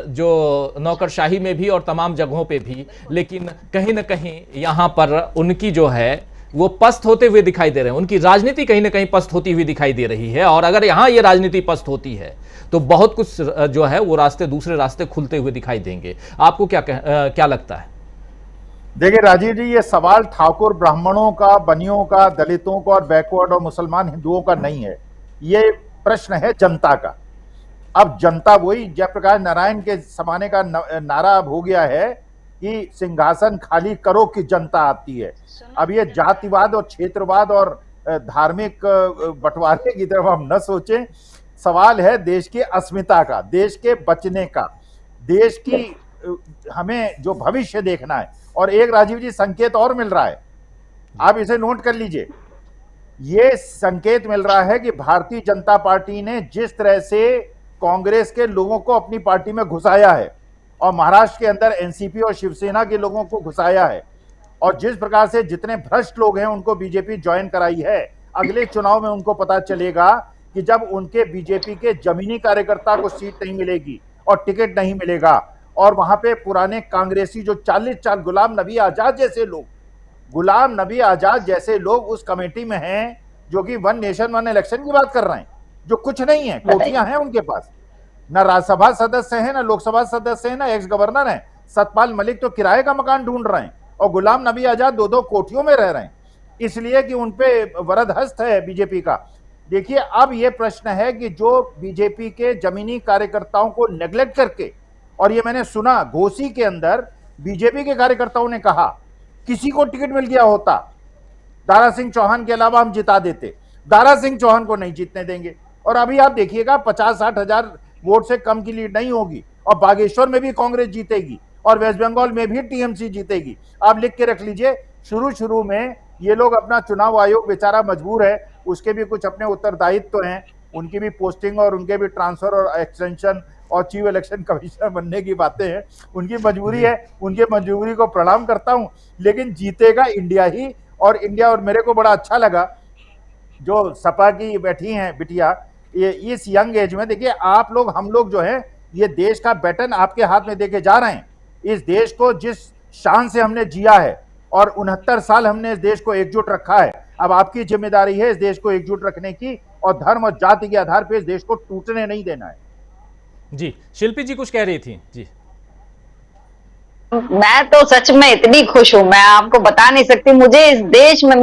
जो नौकरशाही में भी और तमाम जगहों पे भी, लेकिन कहीं ना कहीं यहाँ पर उनकी जो है वो पस्त होते हुए दिखाई दे रहे हैं, उनकी राजनीति कहीं ना कहीं पस्त होती हुई दिखाई दे रही है। और अगर यहाँ ये राजनीति पस्त होती है तो बहुत कुछ जो है वो रास्ते, दूसरे रास्ते खुलते हुए दिखाई देंगे। आपको क्या लगता है? देखिए राजीव जी, ये सवाल ठाकुर ब्राह्मणों का, बनियों का, दलितों का और बैकवर्ड और मुसलमान हिंदुओं का नहीं है, ये प्रश्न है जनता का। अब जनता वही जयप्रकाश नारायण के जमाने का नारा अब हो गया है कि सिंहासन खाली करो कि जनता आती है। अब ये जातिवाद और क्षेत्रवाद और धार्मिक बंटवारे की तरफ हम न सोचें। सवाल है देश की अस्मिता का, देश के बचने का, देश की हमें जो भविष्य देखना है। और एक राजीव जी संकेत और मिल रहा है, आप इसे नोट कर लीजिए। ये संकेत मिल रहा है कि भारतीय जनता पार्टी ने जिस तरह से कांग्रेस के लोगों को अपनी पार्टी में घुसाया है और महाराष्ट्र के अंदर एनसीपी और शिवसेना के लोगों को घुसाया है, और जिस प्रकार से जितने भ्रष्ट लोग हैं उनको बीजेपी ज्वाइन कराई है, अगले चुनाव में उनको पता चलेगा कि जब उनके बीजेपी के जमीनी कार्यकर्ता को सीट नहीं मिलेगी और टिकट नहीं मिलेगा, और वहां पे पुराने कांग्रेसी जो 40 गुलाम नबी आजाद जैसे लोग उस कमेटी में हैं जो कि वन नेशन वन इलेक्शन की बात कर रहे हैं, जो कुछ नहीं है, कोठियां हैं उनके पास, ना राज्यसभा सदस्य है, ना लोकसभा सदस्य है, ना एक्स गवर्नर है। सतपाल मलिक तो किराए का मकान ढूंढ रहे हैं और गुलाम नबी आजाद दो कोठियों में रह रहे हैं, इसलिए कि उनपे वरद हस्त है बीजेपी का। देखिए, अब यह प्रश्न है कि जो बीजेपी के जमीनी कार्यकर्ताओं को नेग्लेक्ट करके, और ये मैंने सुना घोसी के अंदर बीजेपी के कार्यकर्ताओं ने कहा किसी को टिकट मिल गया होता दारा सिंह चौहान के अलावा हम जिता देते, दारा सिंह चौहान को नहीं जीतने देंगे। और अभी आप देखिएगा 50-60 हजार वोट से कम की लीड नहीं होगी, और बागेश्वर में भी कांग्रेस जीतेगी और वेस्ट बंगाल में भी टीएमसी जीतेगी। आप लिख के रख लीजिए, शुरू में ये लोग अपना चुनाव आयोग बेचारा मजबूर है, उसके भी कुछ अपने उत्तरदायित्व हैं, उनकी भी पोस्टिंग और उनके भी ट्रांसफर और एक्सटेंशन और चीफ इलेक्शन कमिश्नर बनने की बातें हैं, उनकी मजबूरी है, उनकी मजबूरी को प्रणाम करता हूं, लेकिन जीतेगा इंडिया ही। और इंडिया, और मेरे को बड़ा अच्छा लगा जो सपा की बैठी हैं बिटिया, ये इस यंग एज में, देखिए आप लोग, हम लोग जो है ये देश का बैटन आपके हाथ में देके जा रहे हैं। इस देश को जिस शान से हमने जिया है और 69 साल हमने इस देश को एकजुट रखा है, अब आपकी जिम्मेदारी है इस देश को एकजुट रखने की और धर्म और जाति के आधार पर इस देश को टूटने नहीं देना है। जी, शिल्पी जी कुछ कह रही थी। जी, मैं तो सच में इतनी खुश हूं, मैं आपको बता नहीं सकती। मुझे इस देश में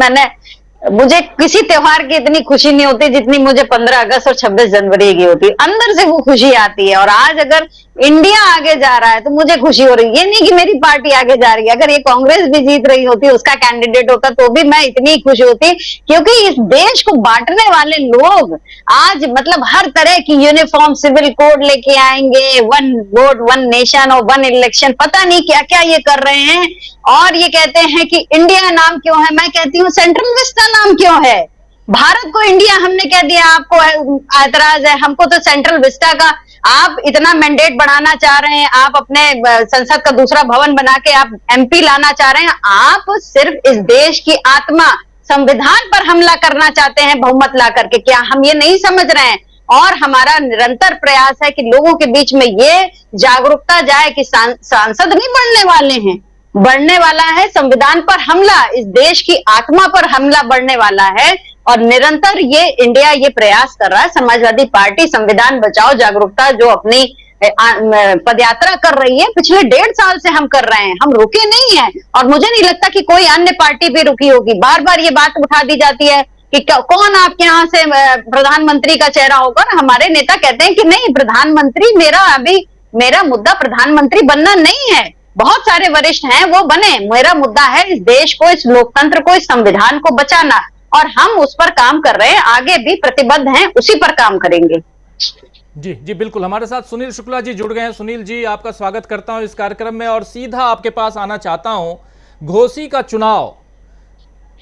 मुझे किसी त्योहार की इतनी खुशी नहीं होती जितनी मुझे 15 अगस्त और 26 जनवरी की होती है। अंदर से वो खुशी आती है। और आज अगर इंडिया आगे जा रहा है तो मुझे खुशी हो रही है। ये नहीं कि मेरी पार्टी आगे जा रही है, अगर ये कांग्रेस भी जीत रही होती, उसका कैंडिडेट होता, तो भी मैं इतनी खुश होती, क्योंकि इस देश को बांटने वाले लोग आज मतलब हर तरह की यूनिफॉर्म सिविल कोड लेके आएंगे, वन वोट वन नेशन और वन इलेक्शन, पता नहीं क्या क्या ये कर रहे हैं। और ये कहते हैं कि इंडिया नाम क्यों है, मैं कहती हूँ सेंट्रल विस्टा नाम क्यों है। भारत को इंडिया हमने कह दिया, आपको ऐतराज है, हमको तो सेंट्रल विस्टा का। आप इतना मैंडेट बढ़ाना चाह रहे हैं, आप अपने संसद का दूसरा भवन बना के आप एमपी लाना चाह रहे हैं, आप सिर्फ इस देश की आत्मा संविधान पर हमला करना चाहते हैं बहुमत ला करके। क्या हम ये नहीं समझ रहे हैं? और हमारा निरंतर प्रयास है कि लोगों के बीच में ये जागरूकता जाए कि सांसद नहीं बढ़ने वाले हैं, बढ़ने वाला है संविधान पर हमला, इस देश की आत्मा पर हमला बढ़ने वाला है। और निरंतर ये इंडिया ये प्रयास कर रहा है, समाजवादी पार्टी संविधान बचाओ जागरूकता जो अपनी पदयात्रा कर रही है, पिछले 1.5 साल से हम कर रहे हैं, हम रुके नहीं हैं। और मुझे नहीं लगता कि कोई अन्य पार्टी भी रुकी होगी। बार बार ये बात उठा दी जाती है कि कौन आपके यहाँ से प्रधानमंत्री का चेहरा होगा। हमारे नेता कहते हैं कि नहीं, प्रधानमंत्री मेरा मुद्दा प्रधानमंत्री बनना नहीं है, बहुत सारे वरिष्ठ हैं वो बने, मेरा मुद्दा है इस देश को, इस लोकतंत्र को, इस संविधान को बचाना। और हम उस पर काम कर रहे हैं, आगे भी प्रतिबद्ध हैं, उसी पर काम करेंगे। जी जी बिल्कुल। हमारे साथ सुनील शुक्ला जी जुड़ गए हैं। सुनील जी, आपका स्वागत करता हूं इस कार्यक्रम में और सीधा आपके पास आना चाहता हूं। घोसी का चुनाव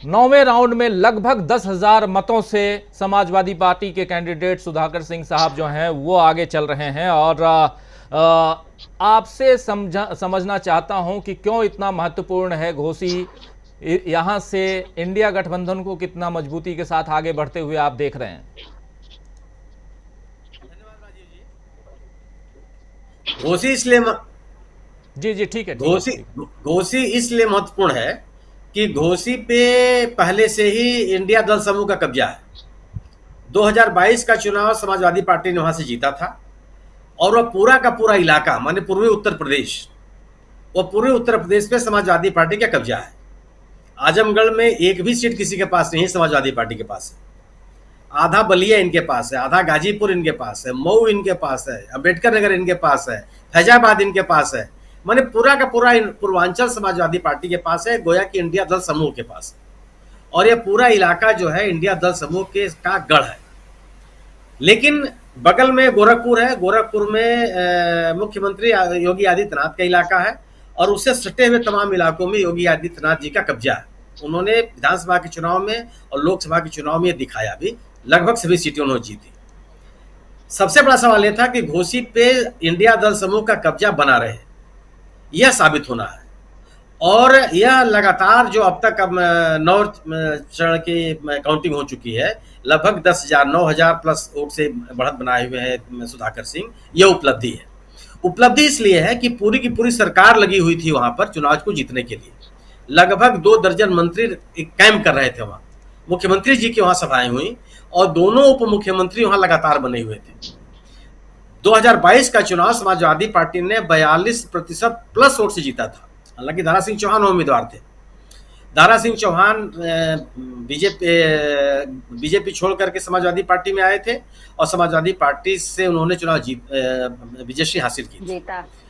9वें राउंड में लगभग 10,000 मतों से समाजवादी पार्टी के कैंडिडेट सुधाकर सिंह साहब जो हैं वो आगे चल रहे हैं। और आपसे समझना चाहता हूं कि क्यों इतना महत्वपूर्ण है घोसी यहाँ से इंडिया गठबंधन को कितना मजबूती के साथ आगे बढ़ते हुए आप देख रहे हैं? घोषी इसलिए जी ठीक है। घोषी इसलिए महत्वपूर्ण है कि घोषी पे पहले से ही इंडिया दल समूह का कब्जा है। 2022 का चुनाव समाजवादी पार्टी ने वहां से जीता था और वह पूरा का पूरा इलाका माने पूर्वी उत्तर प्रदेश, वो पूर्वी उत्तर प्रदेश पे समाजवादी पार्टी का कब्जा है। आजमगढ़ में एक भी सीट किसी के पास नहीं है, समाजवादी पार्टी के पास है। आधा बलिया इनके पास है, आधा गाजीपुर इनके पास है, मऊ इनके पास है, अम्बेडकर नगर इनके पास है, फैजाबाद इनके पास है। माने पूरा का पूरा पूर्वांचल समाजवादी पार्टी के पास है, गोया कि इंडिया दल समूह के पास है। और यह पूरा इलाका जो है इंडिया दल समूह के का गढ़ है। लेकिन बगल में गोरखपुर है, गोरखपुर में मुख्यमंत्री योगी आदित्यनाथ का इलाका है और उससे सटे हुए तमाम इलाकों में योगी आदित्यनाथ जी का कब्जा है। उन्होंने विधानसभा के चुनाव में और लोकसभा के चुनाव में दिखाया भी, लगभग सभी सीटें उन्होंने जीती। सबसे बड़ा सवाल यह था कि घोषी पे इंडिया दल समूह का कब्जा बना रहे, यह साबित होना है। और यह लगातार जो अब तक 9 चरण की काउंटिंग हो चुकी है, लगभग 10,000 9,000 प्लस वोट से बढ़त बनाए हुए हैं सुधाकर सिंह। यह उपलब्धि है। उपलब्धि इसलिए है कि पूरी की पूरी सरकार लगी हुई थी वहां पर चुनाव को जीतने के लिए। लगभग 2 दर्जन मंत्री कैंप कर रहे थे वहां। मुख्यमंत्री जी की वहां सभाएं हुई और दोनों उप मुख्यमंत्री वहां लगातार बने हुए थे। 2022 का चुनाव समाजवादी पार्टी ने 42% प्लस वोट से जीता था। हालांकि दारा सिंह चौहान उम्मीदवार थे। दारा सिंह चौहान बीजेपी छोड़ करके समाजवादी पार्टी में आए थे और समाजवादी पार्टी से उन्होंने चुनाव विजयश्री हासिल की।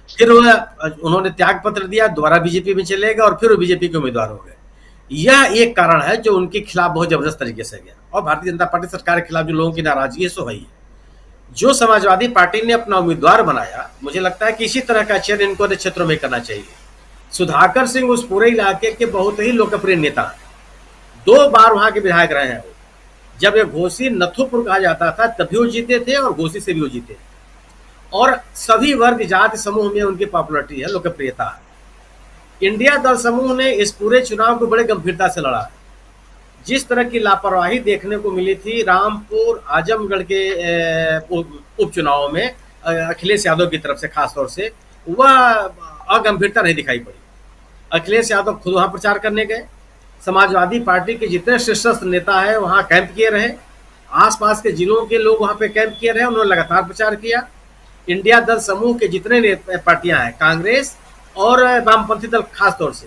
फिर उन्होंने त्याग पत्र दिया, दोबारा बीजेपी में चले गए और फिर वो बीजेपी के उम्मीदवार हो गए। यह एक कारण है जो उनके खिलाफ बहुत जबरदस्त तरीके से गया। और भारतीय जनता पार्टी सरकार के खिलाफ जो लोगों की नाराजगी है सो है। जो समाजवादी पार्टी ने अपना उम्मीदवार बनाया, मुझे लगता है कि इसी तरह का चयन इनको अन्य क्षेत्रों में करना चाहिए। सुधाकर सिंह उस पूरे इलाके के बहुत ही लोकप्रिय नेता हैं। 2 बार वहां के विधायक रहे हैं। जब ये घोषी नथुपुर कहा जाता था तभी वो जीते थे और घोषी से भी वो जीते। और सभी वर्ग जाति समूह में उनकी पॉपुलरिटी है, लोकप्रियता है। इंडिया दल समूह ने इस पूरे चुनाव को बड़े गंभीरता से लड़ा। जिस तरह की लापरवाही देखने को मिली थी रामपुर आजमगढ़ के उपचुनाव में अखिलेश यादव की तरफ से, खासतौर से वह अगंभीरता नहीं दिखाई पड़ी। अखिलेश यादव खुद वहां प्रचार करने गए। समाजवादी पार्टी के जितने शीर्षस्थ नेता है वहां कैंप किए रहे। आसपास के जिलों के लोग वहां पे कैंप किए रहे। उन्होंने लगातार प्रचार किया। इंडिया दल समूह के जितने पार्टियां हैं, कांग्रेस और वामपंथी दल खासतौर से,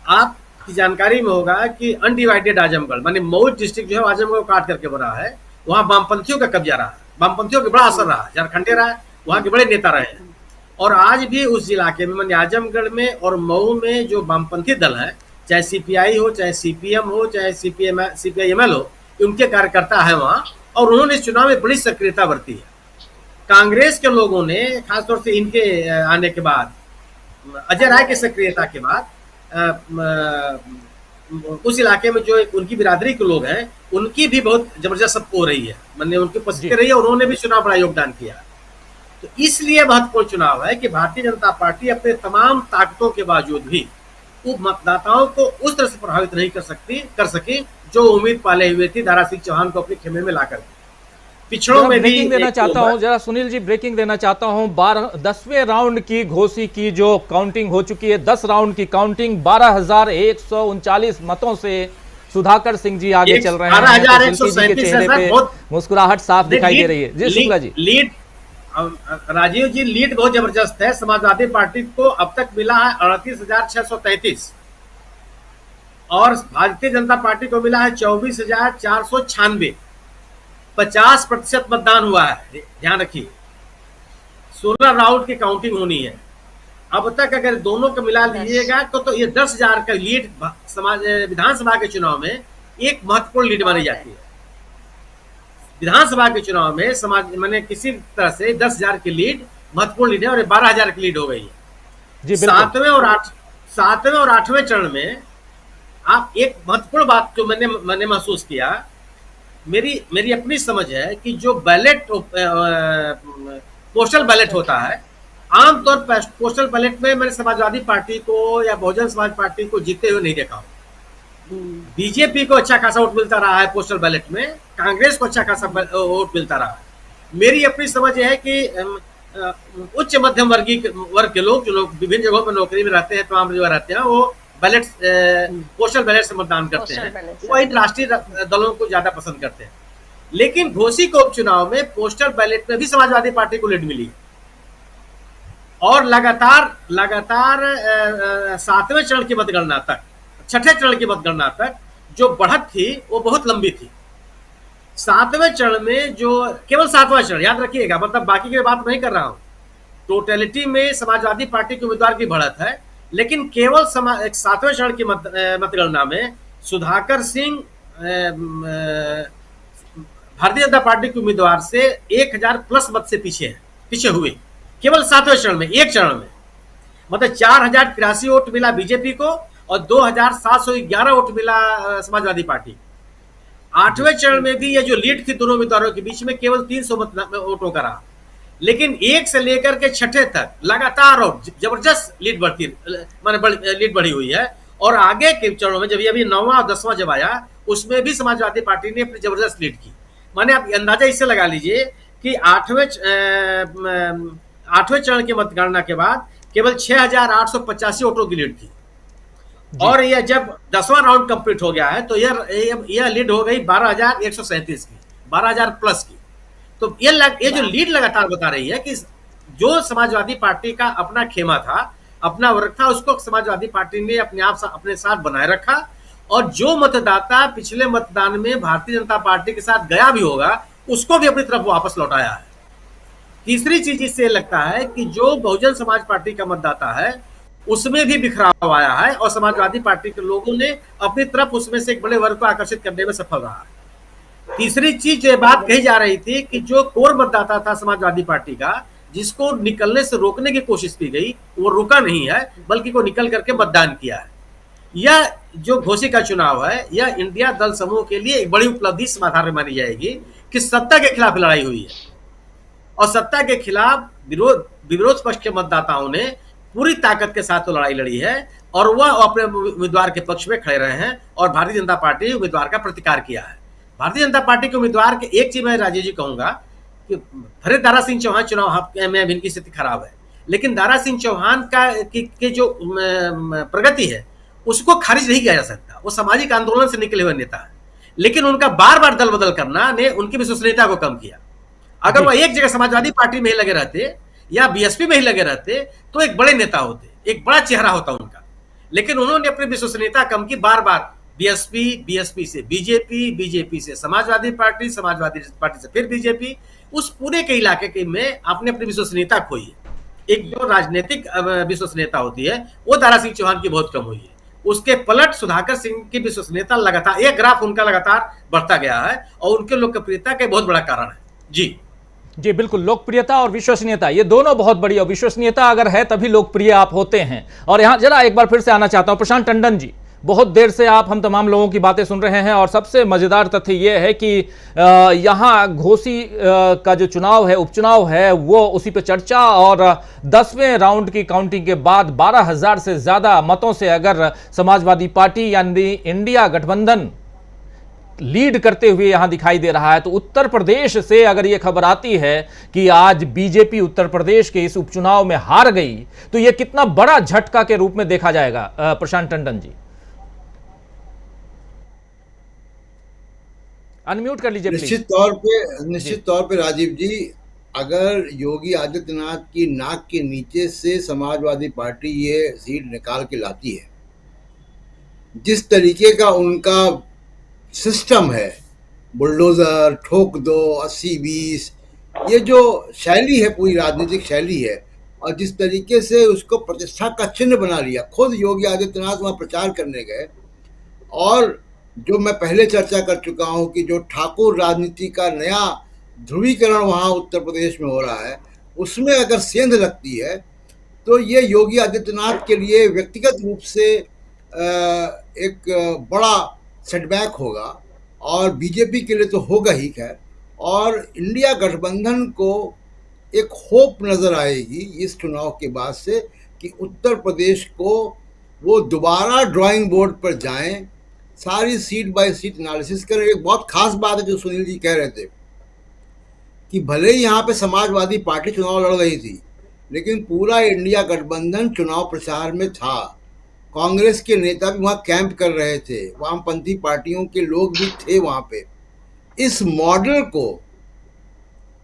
आपकी जानकारी में होगा कि अनडिवाइडेड आजमगढ़ माने मऊ डिस्ट्रिक्ट जो है आजमगढ़ को काट करके बना है, वहां वामपंथियों का कब्जा रहा है। वामपंथियों का बड़ा असर रहा, झारखंडे रहा है, वहां के बड़े नेता रहे हैं। और आज भी उस इलाके में माने आजमगढ़ में और मऊ में जो वामपंथी दल है, चाहे सीपीआई हो, चाहे सीपीएम हो, चाहे सीपीआईएमएल हो, उनके कार्यकर्ता है वहां और उन्होंने इस चुनाव में बड़ी सक्रियता बरती है। कांग्रेस के लोगों ने खासतौर से इनके आने के बाद, अजय राय की सक्रियता के बाद, उस इलाके में जो उनकी बिरादरी के लोग हैं उनकी भी बहुत जबरदस्त सब हो रही है, मैंने उनकी उपस्थिति रही है। उन्होंने भी चुनाव बड़ा योगदान किया। तो इसलिए महत्वपूर्ण चुनाव है कि भारतीय जनता पार्टी अपने तमाम ताकतों के बावजूद भी मतदाताओं को उस तरह से प्रभावित नहीं कर सकी जो उम्मीद पाले हुए थी दारा सिंह चौहान को अपने खेमे में लाकर। पिछड़ों में भी ब्रेकिंग देना चाहता हूं, जरा सुनील जी ब्रेकिंग देना चाहता हूं। 10वें राउंड की घोषी की जो काउंटिंग हो चुकी है, 10 राउंड की काउंटिंग, 12,139 मतों से सुधाकर सिंह जी आगे चल रहे हैं। तो जी के चेहरे पे मुस्कुराहट साफ दिखाई दे रही है। जी शुक्ला जी। लीड राजीव जी, लीड बहुत जबरदस्त है। समाजवादी पार्टी को अब तक मिला है 38,633 और भारतीय जनता पार्टी को मिला है 24,496। 50% मतदान हुआ है। ध्यान रखिए, 16 राउंड की काउंटिंग होनी है। अब तक अगर दोनों को मिला लीजिएगा तो ये 10,000 का लीड विधानसभा के चुनाव में एक महत्वपूर्ण लीड मानी जाती है। विधानसभा के चुनाव में मैंने किसी तरह से 10,000 की लीड महत्वपूर्ण लीड है और 12,000 की लीड हो गई है। 7वें और 8वें चरण में आप एक महत्वपूर्ण बात जो मैंने महसूस किया, मेरी अपनी समझ है कि जो बैलेट पोस्टल बैलेट होता है, आमतौर पर पोस्टल बैलेट में मैंने समाजवादी पार्टी को या बहुजन समाज पार्टी को जीते हुए नहीं देखा हूं। बीजेपी को अच्छा खासा वोट मिलता रहा है पोस्टल बैलेट में, कांग्रेस को अच्छा खासा वोट मिलता रहा है। मेरी अपनी समझ यह है कि उच्च मध्यम वर्ग के लोग, जो लोग विभिन्न जगहों पर नौकरी में रहते हैं, तमाम जगह रहते हैं, वो बैलेट पोस्टल बैलेट से मतदान करते हैं, वो इन राष्ट्रीय दलों को ज्यादा पसंद करते हैं। लेकिन घोसी के उपचुनाव में पोस्टल बैलेट में भी समाजवादी पार्टी को लीड मिली और लगातार 7वें चरण की मतगणना तक, 6ठे चरण की मतगणना तक जो बढ़त थी वो बहुत लंबी थी। 7वें चरण में जो केवल 7वां चरण, याद रखिएगा, मतलब बाकी की बात नहीं कर रहा हूं, टोटलिटी में समाजवादी पार्टी के उम्मीदवार की बढ़त है, लेकिन केवल 7वें चरण की मतगणना में सुधाकर सिंह भारतीय जनता पार्टी के उम्मीदवार से 1000 प्लस मत से पीछे हुए, केवल 7वें चरण में, एक चरण में। मतलब 4083 वोट मिला बीजेपी को और 2711 वोट मिला समाजवादी पार्टी। 8वें चरण में भी ये जो लीड थी दोनों उम्मीदवारों के बीच में केवल 300 वोटों का रहा, लेकिन 1 से लेकर के 6ठे तक लगातार और जबरदस्त लीड बढ़ी हुई है। और आगे के चरणों में जब अभी 9वां और 10वां जब आया, उसमें भी समाजवादी पार्टी ने अपनी जबरदस्त लीड की। माने आप अंदाजा इससे लगा लीजिए कि 8वें चरण की मतगणना के बाद केवल 6885 वोटों की लीड थी, और यह जब 10वां राउंड कंप्लीट हो गया है तो यह लीड हो गई 12137 की, 12000 प्लस की। तो ये जो लीड लगातार बता रही है कि जो समाजवादी पार्टी का अपना खेमा था, अपना वर्ग था, उसको समाजवादी पार्टी ने अपने साथ बनाए रखा, और जो मतदाता पिछले मतदान में भारतीय जनता पार्टी के साथ गया भी होगा, उसको भी अपनी तरफ वापस लौटाया है। तीसरी चीज इससे लगता है कि जो बहुजन समाज पार्टी का मतदाता है, उसमें भी बिखराव आया है, और समाजवादी पार्टी के लोगों ने अपनी तरफ उसमें से एक बड़े वर्ग को आकर्षित करने में सफल रहा है। तीसरी चीज ये बात कही जा रही थी कि जो कोर मतदाता था समाजवादी पार्टी का, जिसको निकलने से रोकने की कोशिश की गई, वो रुका नहीं है, बल्कि वो निकल करके मतदान किया है। यह जो घोसी का चुनाव है, यह इंडिया दल समूह के लिए एक बड़ी उपलब्धि इस आधार में मानी जाएगी कि सत्ता के खिलाफ लड़ाई हुई है, और सत्ता के खिलाफ विरोध पक्ष के मतदाताओं ने पूरी ताकत के साथ लड़ाई लड़ी है, और वह अपने उम्मीदवार के पक्ष में खड़े रहे हैं और भारतीय जनता पार्टी उम्मीदवार का प्रतिकार किया है। भारतीय जनता पार्टी के उम्मीदवार के एक चीज मैं राजीव जी कहूंगा कि भले दारा सिंह चौहान चुनाव में इनकी स्थिति खराब है, लेकिन दारा सिंह चौहान की जो प्रगति है उसको खारिज नहीं किया जा सकता। वो सामाजिक आंदोलन से निकले हुए नेता है, लेकिन उनका बार बार दल बदल करना ने उनकी विश्वसनीयता को कम किया। अगर वो एक जगह समाजवादी पार्टी में ही लगे रहते या बीएसपी में ही लगे रहते तो एक बड़े नेता होते, एक बड़ा चेहरा होता उनका, लेकिन उन्होंने अपनी विश्वसनीयता कम की। बार बार बीएसपी से बीजेपी से समाजवादी पार्टी से फिर बीजेपी, उस पूरे के इलाके में आपने अपनी विश्वसनीयता खोई है। एक जो राजनीतिक विश्वसनीयता होती है वो दारा सिंह चौहान की बहुत कम हुई है। उसके पलट सुधाकर सिंह की विश्वसनीयता लगातार, एक ग्राफ उनका लगातार बढ़ता गया है, और उनके लोकप्रियता का बहुत बड़ा कारण है। जी बिल्कुल, लोकप्रियता और विश्वसनीयता ये दोनों बहुत बड़ी, और विश्वसनीयता अगर है तभी लोकप्रिय आप होते हैं। और यहां जरा एक बार फिर से आना चाहता हूं प्रशांत टंडन जी, बहुत देर से आप हम तमाम लोगों की बातें सुन रहे हैं, और सबसे मजेदार तथ्य यह है कि यहां घोसी का जो चुनाव है, उपचुनाव है, वो उसी पे चर्चा, और 10वें राउंड की काउंटिंग के बाद 12000 से ज्यादा मतों से अगर समाजवादी पार्टी यानी इंडिया गठबंधन लीड करते हुए यहां दिखाई दे रहा है, तो उत्तर प्रदेश से अगर यह खबर आती है कि आज बीजेपी उत्तर प्रदेश के इस उपचुनाव में हार गई, तो यह कितना बड़ा झटका के रूप में देखा जाएगा प्रशांत टंडन जी? अनम्यूट कर लीजिए। निश्चित तौर पे राजीव जी, अगर योगी आदित्यनाथ की नाक के नीचे से समाजवादी पार्टी ये सीट निकाल के लाती है, जिस तरीके का उनका सिस्टम है, बुलडोजर, ठोक दो, 80-20, ये जो शैली है, पूरी राजनीतिक शैली है, और जिस तरीके से उसको प्रतिष्ठा का चिन्ह बना लिया, खुद योगी आदित्यनाथ वहाँ प्रचार करने गए, और जो मैं पहले चर्चा कर चुका हूँ कि जो ठाकुर राजनीति का नया ध्रुवीकरण वहाँ उत्तर प्रदेश में हो रहा है, उसमें अगर सेंध लगती है तो ये योगी आदित्यनाथ के लिए व्यक्तिगत रूप से एक बड़ा सेटबैक होगा, और बीजेपी के लिए तो होगा ही खैर, और इंडिया गठबंधन को एक होप नज़र आएगी इस चुनाव के बाद से कि उत्तर प्रदेश को वो दोबारा ड्राइंग बोर्ड पर जाएं सारी सीट बाय सीट एनालिसिस करें। एक बहुत खास बात है जो सुनील जी कह रहे थे कि भले ही यहाँ पे समाजवादी पार्टी चुनाव लड़ रही थी, लेकिन पूरा इंडिया गठबंधन चुनाव प्रचार में था। कांग्रेस के नेता भी वहाँ कैंप कर रहे थे, वामपंथी पार्टियों के लोग भी थे वहाँ पे। इस मॉडल को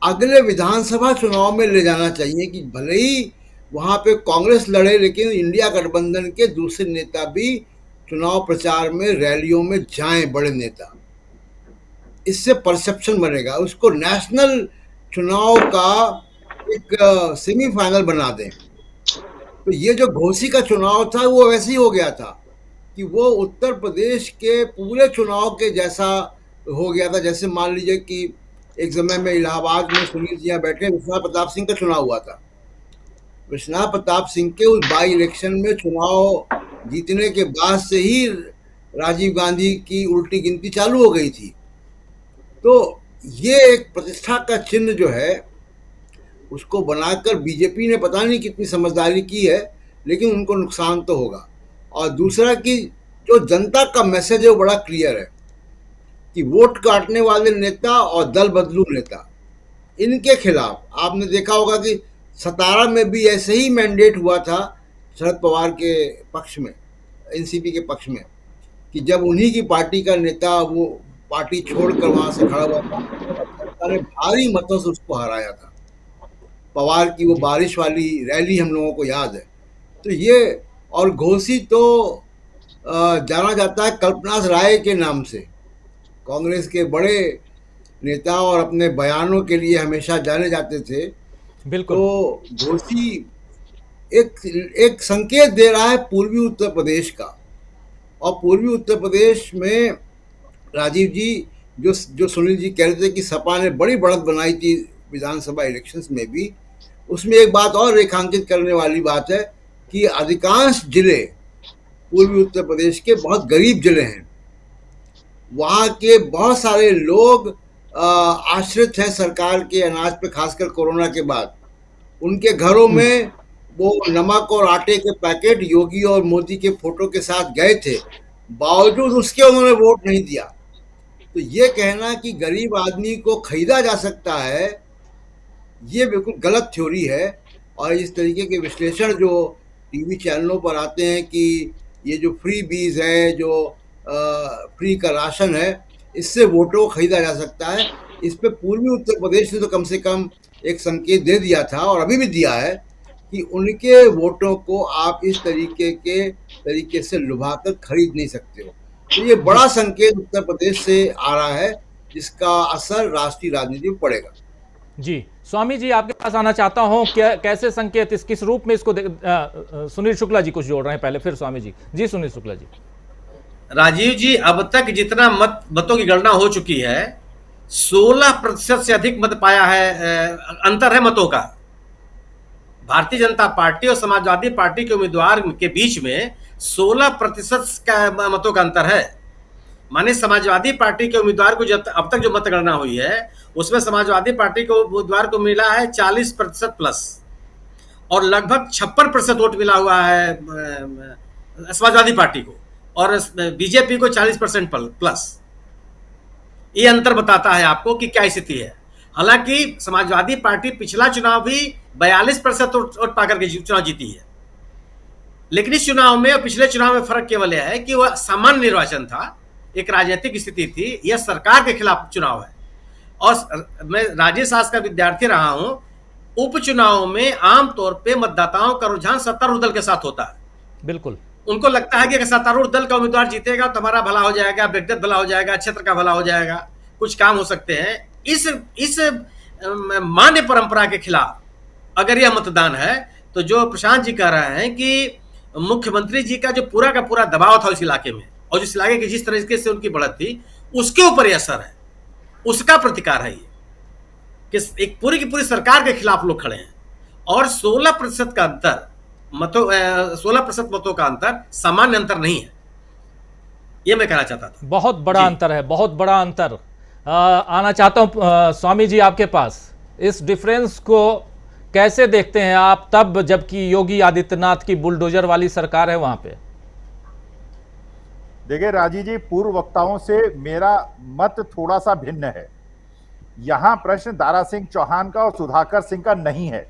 अगले विधानसभा चुनाव में ले जाना चाहिए कि भले ही वहाँ पे कांग्रेस लड़े, लेकिन इंडिया गठबंधन के दूसरे नेता भी चुनाव प्रचार में, रैलियों में जाएं, बड़े नेता। इससे परसेप्शन बनेगा, उसको नेशनल चुनाव का एक सेमीफाइनल बना दें। तो ये जो घोसी का चुनाव था वो वैसे ही हो गया था कि वो उत्तर प्रदेश के पूरे चुनाव के जैसा हो गया था। जैसे मान लीजिए कि एक समय में इलाहाबाद में सुनील जी यहाँ बैठे, विश्वनाथ प्रताप सिंह का चुनाव हुआ था। विश्वनाथ प्रताप सिंह के उस बाई इलेक्शन में चुनाव जीतने के बाद से ही राजीव गांधी की उल्टी गिनती चालू हो गई थी। तो ये एक प्रतिष्ठा का चिन्ह जो है उसको बनाकर बीजेपी ने पता नहीं कितनी समझदारी की है, लेकिन उनको नुकसान तो होगा। और दूसरा कि जो जनता का मैसेज है वो बड़ा क्लियर है कि वोट काटने वाले नेता और दल बदलू नेता, इनके खिलाफ आपने देखा होगा कि 17 में भी ऐसे ही मैंडेट हुआ था शरद पवार के पक्ष में, एनसीपी के पक्ष में, कि जब उन्हीं की पार्टी का नेता वो पार्टी छोड़कर वहां से खड़ा हुआ था, सरकार ने भारी मतों से उसको हराया था। पवार की वो बारिश वाली रैली हम लोगों को याद है। तो ये, और घोसी तो जाना जाता है कल्पनाथ राय के नाम से, कांग्रेस के बड़े नेता और अपने बयानों के लिए हमेशा जाने जाते थे। बिल्कुल। तो घोसी एक संकेत दे रहा है पूर्वी उत्तर प्रदेश का। और पूर्वी उत्तर प्रदेश में राजीव जी जो सुनील जी कह रहे थे कि सपा ने बड़ी बढ़त बनाई थी विधानसभा इलेक्शंस में भी, उसमें एक बात और रेखांकित करने वाली बात है कि अधिकांश जिले पूर्वी उत्तर प्रदेश के बहुत गरीब जिले हैं। वहाँ के बहुत सारे लोग आश्रित हैं सरकार के अनाज पे, खासकर कोरोना के बाद। उनके घरों में वो नमक और आटे के पैकेट योगी और मोदी के फोटो के साथ गए थे, बावजूद उसके उन्होंने वोट नहीं दिया। तो ये कहना कि गरीब आदमी को खरीदा जा सकता है, ये बिल्कुल गलत थ्योरी है। और इस तरीके के विश्लेषण जो टीवी चैनलों पर आते हैं कि ये जो फ्री बीज है, जो फ्री का राशन है, इससे वोटों को खरीदा जा सकता है, इस पे पूर्वी उत्तर प्रदेश ने तो कम से कम एक संकेत दे दिया था और अभी भी दिया है कि उनके वोटों को आप इस तरीके से लुभाकर खरीद नहीं सकते हो। तो ये बड़ा संकेत उत्तर प्रदेश से आ रहा है, जिसका असर राष्ट्रीय राजनीति में पड़ेगा। जी, स्वामी जी आपके पास आना चाहता हूं, कैसे संकेत, किस रूप में इसको सुनील शुक्ला जी कुछ जोड़ रहे हैं, पहले फिर स्वामी जी। जी सुनील शुक्ला जी। राजीव जी, अब तक जितना मतों की गणना हो चुकी है, 16% से अधिक मत पाया है, अंतर है मतों का। भारतीय जनता पार्टी और समाजवादी पार्टी के उम्मीदवार के बीच में 16% का मतों का अंतर है। माने समाजवादी पार्टी के उम्मीदवार को अब तक जो मतगणना हुई है उसमें समाजवादी पार्टी के उम्मीदवार को मिला है 40% प्लस, और लगभग 56% वोट मिला हुआ है समाजवादी पार्टी को, और बीजेपी को 40% प्लस। ये अंतर बताता है आपको कि क्या स्थिति है। हालांकि समाजवादी पार्टी पिछला चुनाव भी 42% वोट पाकर के चुनाव जीती है, लेकिन इस चुनाव में और पिछले चुनाव में फर्क केवल यह है कि वह सामान्य निर्वाचन था, एक राजनीतिक स्थिति थी, यह सरकार के खिलाफ चुनाव है। और मैं राज्य शास्त्र का विद्यार्थी रहा हूं, उपचुनाव में आमतौर पे मतदाताओं का रुझान सत्तारूढ़ दल के साथ होता है। बिल्कुल, उनको लगता है कि अगर सत्तारूढ़ दल का उम्मीदवार जीतेगा तो हमारा भला हो जाएगा, व्यक्तिगत भला हो जाएगा, क्षेत्र का भला हो जाएगा, कुछ काम हो सकते हैं। इस मान्य परंपरा के खिलाफ अगर यह मतदान है, तो जो प्रशांत जी कह रहे हैं कि मुख्यमंत्री जी का जो पूरा का पूरा दबाव था उस इलाके में, और जिस इलाके की जिस तरीके से उनकी बढ़त थी, उसके ऊपर यह असर है, उसका प्रतिकार है ये कि एक पूरी की पूरी सरकार के खिलाफ लोग खड़े हैं। और 16% का अंतर मतों, 16% मतों का अंतर सामान्य अंतर नहीं है, ये मैं कहना चाहता था। बहुत बड़ा अंतर है, बहुत बड़ा अंतर। आना चाहता हूं स्वामी जी आपके पास, इस डिफरेंस को कैसे देखते हैं आप, तब जबकि योगी आदित्यनाथ की बुलडोजर वाली सरकार है वहां पे? देखिए राजी जी, पूर्व वक्ताओं से मेरा मत थोड़ा सा भिन्न है। यहां प्रश्न दारा सिंह चौहान का और सुधाकर सिंह का नहीं है।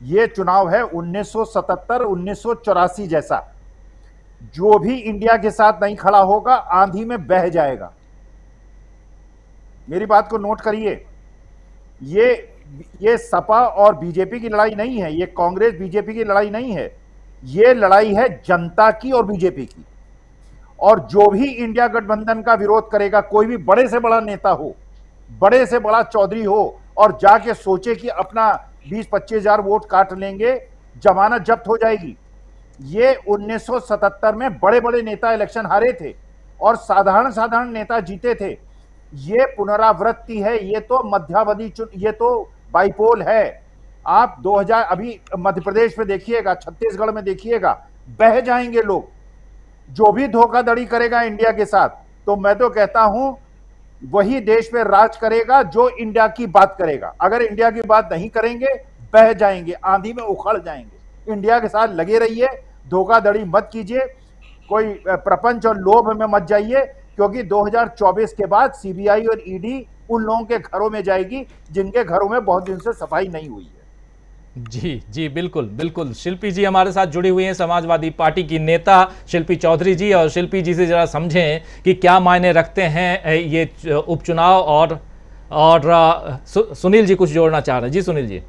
यह चुनाव है 1977 1984 जैसा। जो भी इंडिया के साथ नहीं खड़ा होगा आंधी में बह जाएगा। मेरी बात को नोट करिए। ये सपा और बीजेपी की लड़ाई नहीं है, ये कांग्रेस बीजेपी की लड़ाई नहीं है, ये लड़ाई है जनता की और बीजेपी की। और जो भी इंडिया गठबंधन का विरोध करेगा, कोई भी बड़े से बड़ा नेता हो, बड़े से बड़ा चौधरी हो, और जाके सोचे कि अपना 20-25 हजार वोट काट लेंगे, जमानत जब्त हो जाएगी। ये 1977 में बड़े बड़े नेता इलेक्शन हारे थे और साधारण नेता जीते थे। ये पुनरावृत्ति है, ये तो मध्यावधि ये तो बाइपोल है। आप 2000 अभी मध्य प्रदेश में देखिएगा, छत्तीसगढ़ में देखिएगा, बह जाएंगे लोग। जो भी धोखाधड़ी करेगा इंडिया के साथ, तो मैं तो कहता हूं वही देश में राज करेगा जो इंडिया की बात करेगा। अगर इंडिया की बात नहीं करेंगे, बह जाएंगे, आंधी में उखड़ जाएंगे। इंडिया के साथ लगे रहिए, धोखाधड़ी मत कीजिए, कोई प्रपंच और लोभ में मत जाइए, क्योंकि 2024 के बाद सीबीआई और ईडी उन लोगों के घरों में जाएगी जिनके घरों में बहुत दिन से सफाई नहीं हुई है। जी बिल्कुल बिल्कुल। शिल्पी जी हमारे साथ जुड़ी हुई हैं, समाजवादी पार्टी की नेता शिल्पी चौधरी जी। और शिल्पी जी से जरा समझें कि क्या मायने रखते हैं ये उपचुनाव। और सुनील जी कुछ जोड़ना चाह रहे हैं। जी सुनील जी।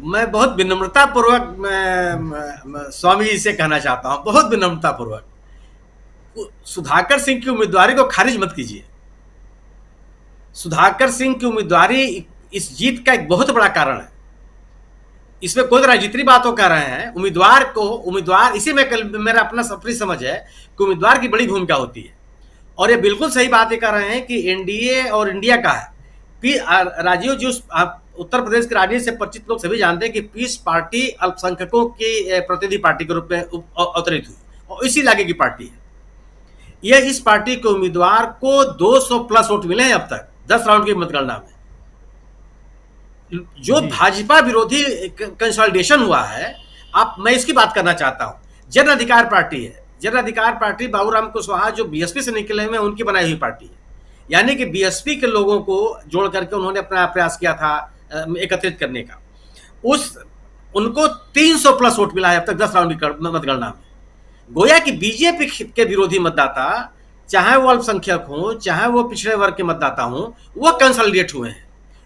मैं बहुत विनम्रता पूर्वक स्वामी जी से कहना चाहता हूं, बहुत विनम्रता पूर्वक, सुधाकर सिंह की उम्मीदवारी को खारिज मत कीजिए। सुधाकर सिंह की उम्मीदवारी इस जीत का एक बहुत बड़ा कारण है। इसमें कोई राजनीतिक बातों कह रहे हैं। उम्मीदवार इसी में मेरा अपनी समझ है कि उम्मीदवार की बड़ी भूमिका होती है। और ये बिल्कुल सही बात ये कह रहे हैं कि एनडीए और इंडिया का है। राजीव जी, उत्तर प्रदेश के राजनीति से परिचित लोग सभी जानते हैं कि पीस पार्टी अल्पसंख्यकों की प्रतिनिधि पार्टी के रूप में अवतरित हुई और इसी इलाके की पार्टी है। यह इस पार्टी के उम्मीदवार को 200 प्लस वोट मिले हैं अब तक 10 राउंड की मतगणना में। जो भाजपा विरोधी कंसोलिडेशन हुआ है, मैं इसकी बात करना चाहता हूं। जन अधिकार पार्टी है। जन अधिकार पार्टी बाबूराम कुशवाहा जो बीएसपी से निकले हुए उनकी बनाई हुई पार्टी है। यानी कि बीएसपी के लोगों को जोड़ करके उन्होंने अपना प्रयास किया था एकत्रित करने का। उनको 300 प्लस वोट मिला है अब तक 10 राउंड की मतगणना में। गोया कि बीजेपी के विरोधी मतदाता, चाहे वो अल्पसंख्यक हो, चाहे वो पिछड़े वर्ग के मतदाता हो, वो कंसोलिडेट हुए हैं।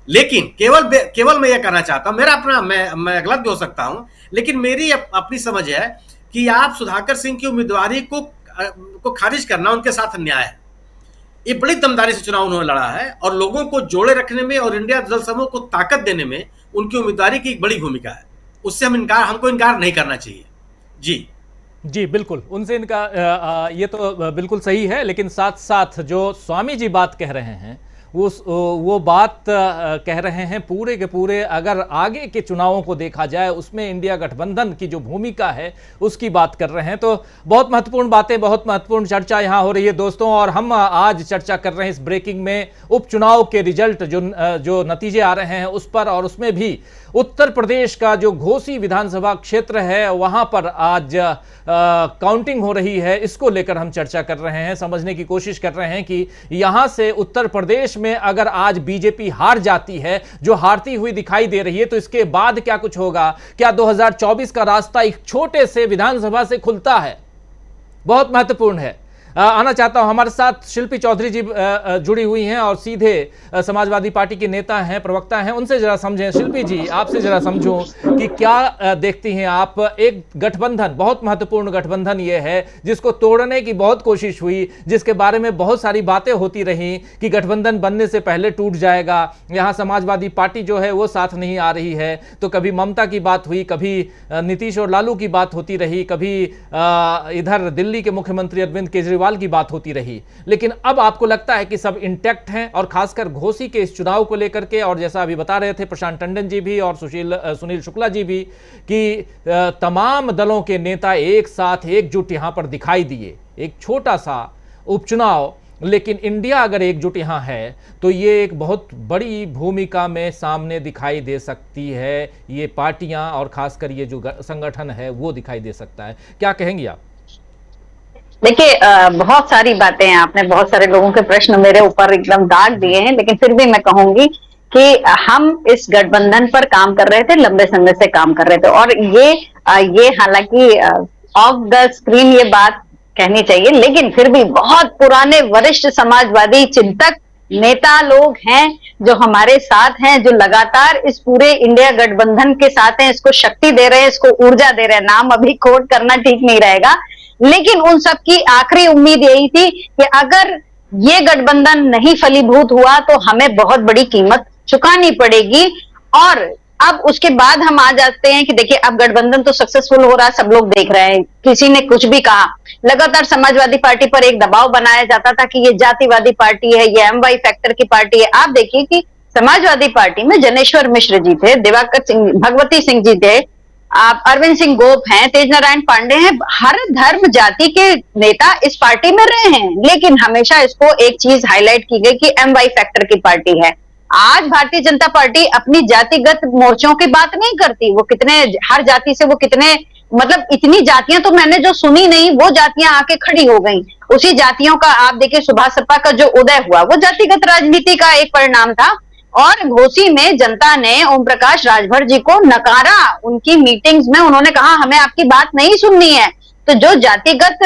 लेकिन केवल मैं ये कहना चाहता हूं, मेरा अपना मैं गलत भी हो सकता हूं, लेकिन मेरी अपनी समझ है कि आप सुधाकर सिंह की उम्मीदवारी को खारिज करना उनके साथ अन्याय है। ये बड़ी दमदारी से चुनाव उन्होंने लड़ा है और लोगों को जोड़े रखने में और इंडिया दल समूह को ताकत देने में उनकी उम्मीदवारी की एक बड़ी भूमिका है। उससे हमको इनकार नहीं करना चाहिए। जी बिल्कुल, उनसे इनका ये तो बिल्कुल सही है। लेकिन साथ साथ जो स्वामी जी बात कह रहे हैं, वो बात कह रहे हैं पूरे के पूरे, अगर आगे के चुनावों को देखा जाए उसमें इंडिया गठबंधन की जो भूमिका है उसकी बात कर रहे हैं। तो बहुत महत्वपूर्ण बातें, बहुत महत्वपूर्ण चर्चा यहाँ हो रही है दोस्तों। और हम आज चर्चा कर रहे हैं इस ब्रेकिंग में उपचुनाव के रिजल्ट जो नतीजे आ रहे हैं उस पर, और उसमें भी उत्तर प्रदेश का जो घोसी विधानसभा क्षेत्र है वहां पर आज काउंटिंग हो रही है। इसको लेकर हम चर्चा कर रहे हैं, समझने की कोशिश कर रहे हैं कि यहां से उत्तर प्रदेश में अगर आज बीजेपी हार जाती है, जो हारती हुई दिखाई दे रही है, तो इसके बाद क्या कुछ होगा। क्या 2024 का रास्ता एक छोटे से विधानसभा से खुलता है? बहुत महत्वपूर्ण है। आना चाहता हूं, हमारे साथ शिल्पी चौधरी जी जुड़ी हुई हैं और सीधे समाजवादी पार्टी के नेता हैं, प्रवक्ता हैं। उनसे जरा समझें। शिल्पी जी, आपसे जरा समझूं कि क्या देखती हैं आप। एक गठबंधन, बहुत महत्वपूर्ण गठबंधन ये है जिसको तोड़ने की बहुत कोशिश हुई, जिसके बारे में बहुत सारी बातें होती रही कि गठबंधन बनने से पहले टूट जाएगा। यहाँ समाजवादी पार्टी जो है वो साथ नहीं आ रही है, तो कभी ममता की बात हुई, कभी नीतीश और लालू की बात होती रही, कभी इधर दिल्ली के मुख्यमंत्री अरविंद केजरीवाल की बात होती रही। लेकिन अब आपको लगता है कि सब इंटैक्ट हैं, और खासकर घोसी के इस चुनाव को लेकर के, और जैसा अभी बता रहे थे प्रशांत टंडन जी भी और सुनील शुक्ला जी भी, कि तमाम दलों के नेता एक साथ एकजुट यहां पर दिखाई दिए। एक छोटा सा उपचुनाव, लेकिन इंडिया अगर एकजुट यहां है तो ये एक बहुत बड़ी भूमिका में सामने दिखाई दे सकती है। ये पार्टियां और खासकर ये जो संगठन है वो दिखाई दे सकता है। क्या कहेंगे आप? देखिए बहुत सारी बातें हैं, आपने बहुत सारे लोगों के प्रश्न मेरे ऊपर एकदम दाग दिए हैं, लेकिन फिर भी मैं कहूंगी कि हम इस गठबंधन पर काम कर रहे थे, लंबे समय से काम कर रहे थे, और ये हालांकि ऑफ द स्क्रीन ये बात कहनी चाहिए, लेकिन फिर भी बहुत पुराने वरिष्ठ समाजवादी चिंतक नेता लोग हैं जो हमारे साथ हैं, जो लगातार इस पूरे इंडिया गठबंधन के साथ हैं, इसको शक्ति दे रहे हैं, इसको ऊर्जा दे रहे हैं। नाम अभी कोट करना ठीक नहीं रहेगा, लेकिन उन सबकी आखिरी उम्मीद यही थी कि अगर ये गठबंधन नहीं फलीभूत हुआ तो हमें बहुत बड़ी कीमत चुकानी पड़ेगी। और अब उसके बाद हम आ जाते हैं कि देखिए अब गठबंधन तो सक्सेसफुल हो रहा है, सब लोग देख रहे हैं, किसी ने कुछ भी कहा, लगातार समाजवादी पार्टी पर एक दबाव बनाया जाता था कि ये जातिवादी पार्टी है, ये एमवाई फैक्टर की पार्टी है। आप देखिए कि समाजवादी पार्टी में जनेश्वर मिश्र जी थे, दिवाकर सिंह, भगवती सिंह जी थे, आप अरविंद सिंह गोप हैं, तेज नारायण पांडे हैं, हर धर्म जाति के नेता इस पार्टी में रहे हैं, लेकिन हमेशा इसको एक चीज हाईलाइट की गई कि एमवाई फैक्टर की पार्टी है। आज भारतीय जनता पार्टी अपनी जातिगत मोर्चों की बात नहीं करती, वो कितने हर जाति से वो कितने मतलब इतनी जातियां तो मैंने जो सुनी नहीं, वो जातियां आके खड़ी हो गई। उसी जातियों का आप देखिए सुभाष सपा का जो उदय हुआ वो जातिगत राजनीति का एक परिणाम था। और घोसी में जनता ने ओम प्रकाश राजभर जी को नकारा, उनकी मीटिंग्स में उन्होंने कहा हमें आपकी बात नहीं सुननी है। तो जो जातिगत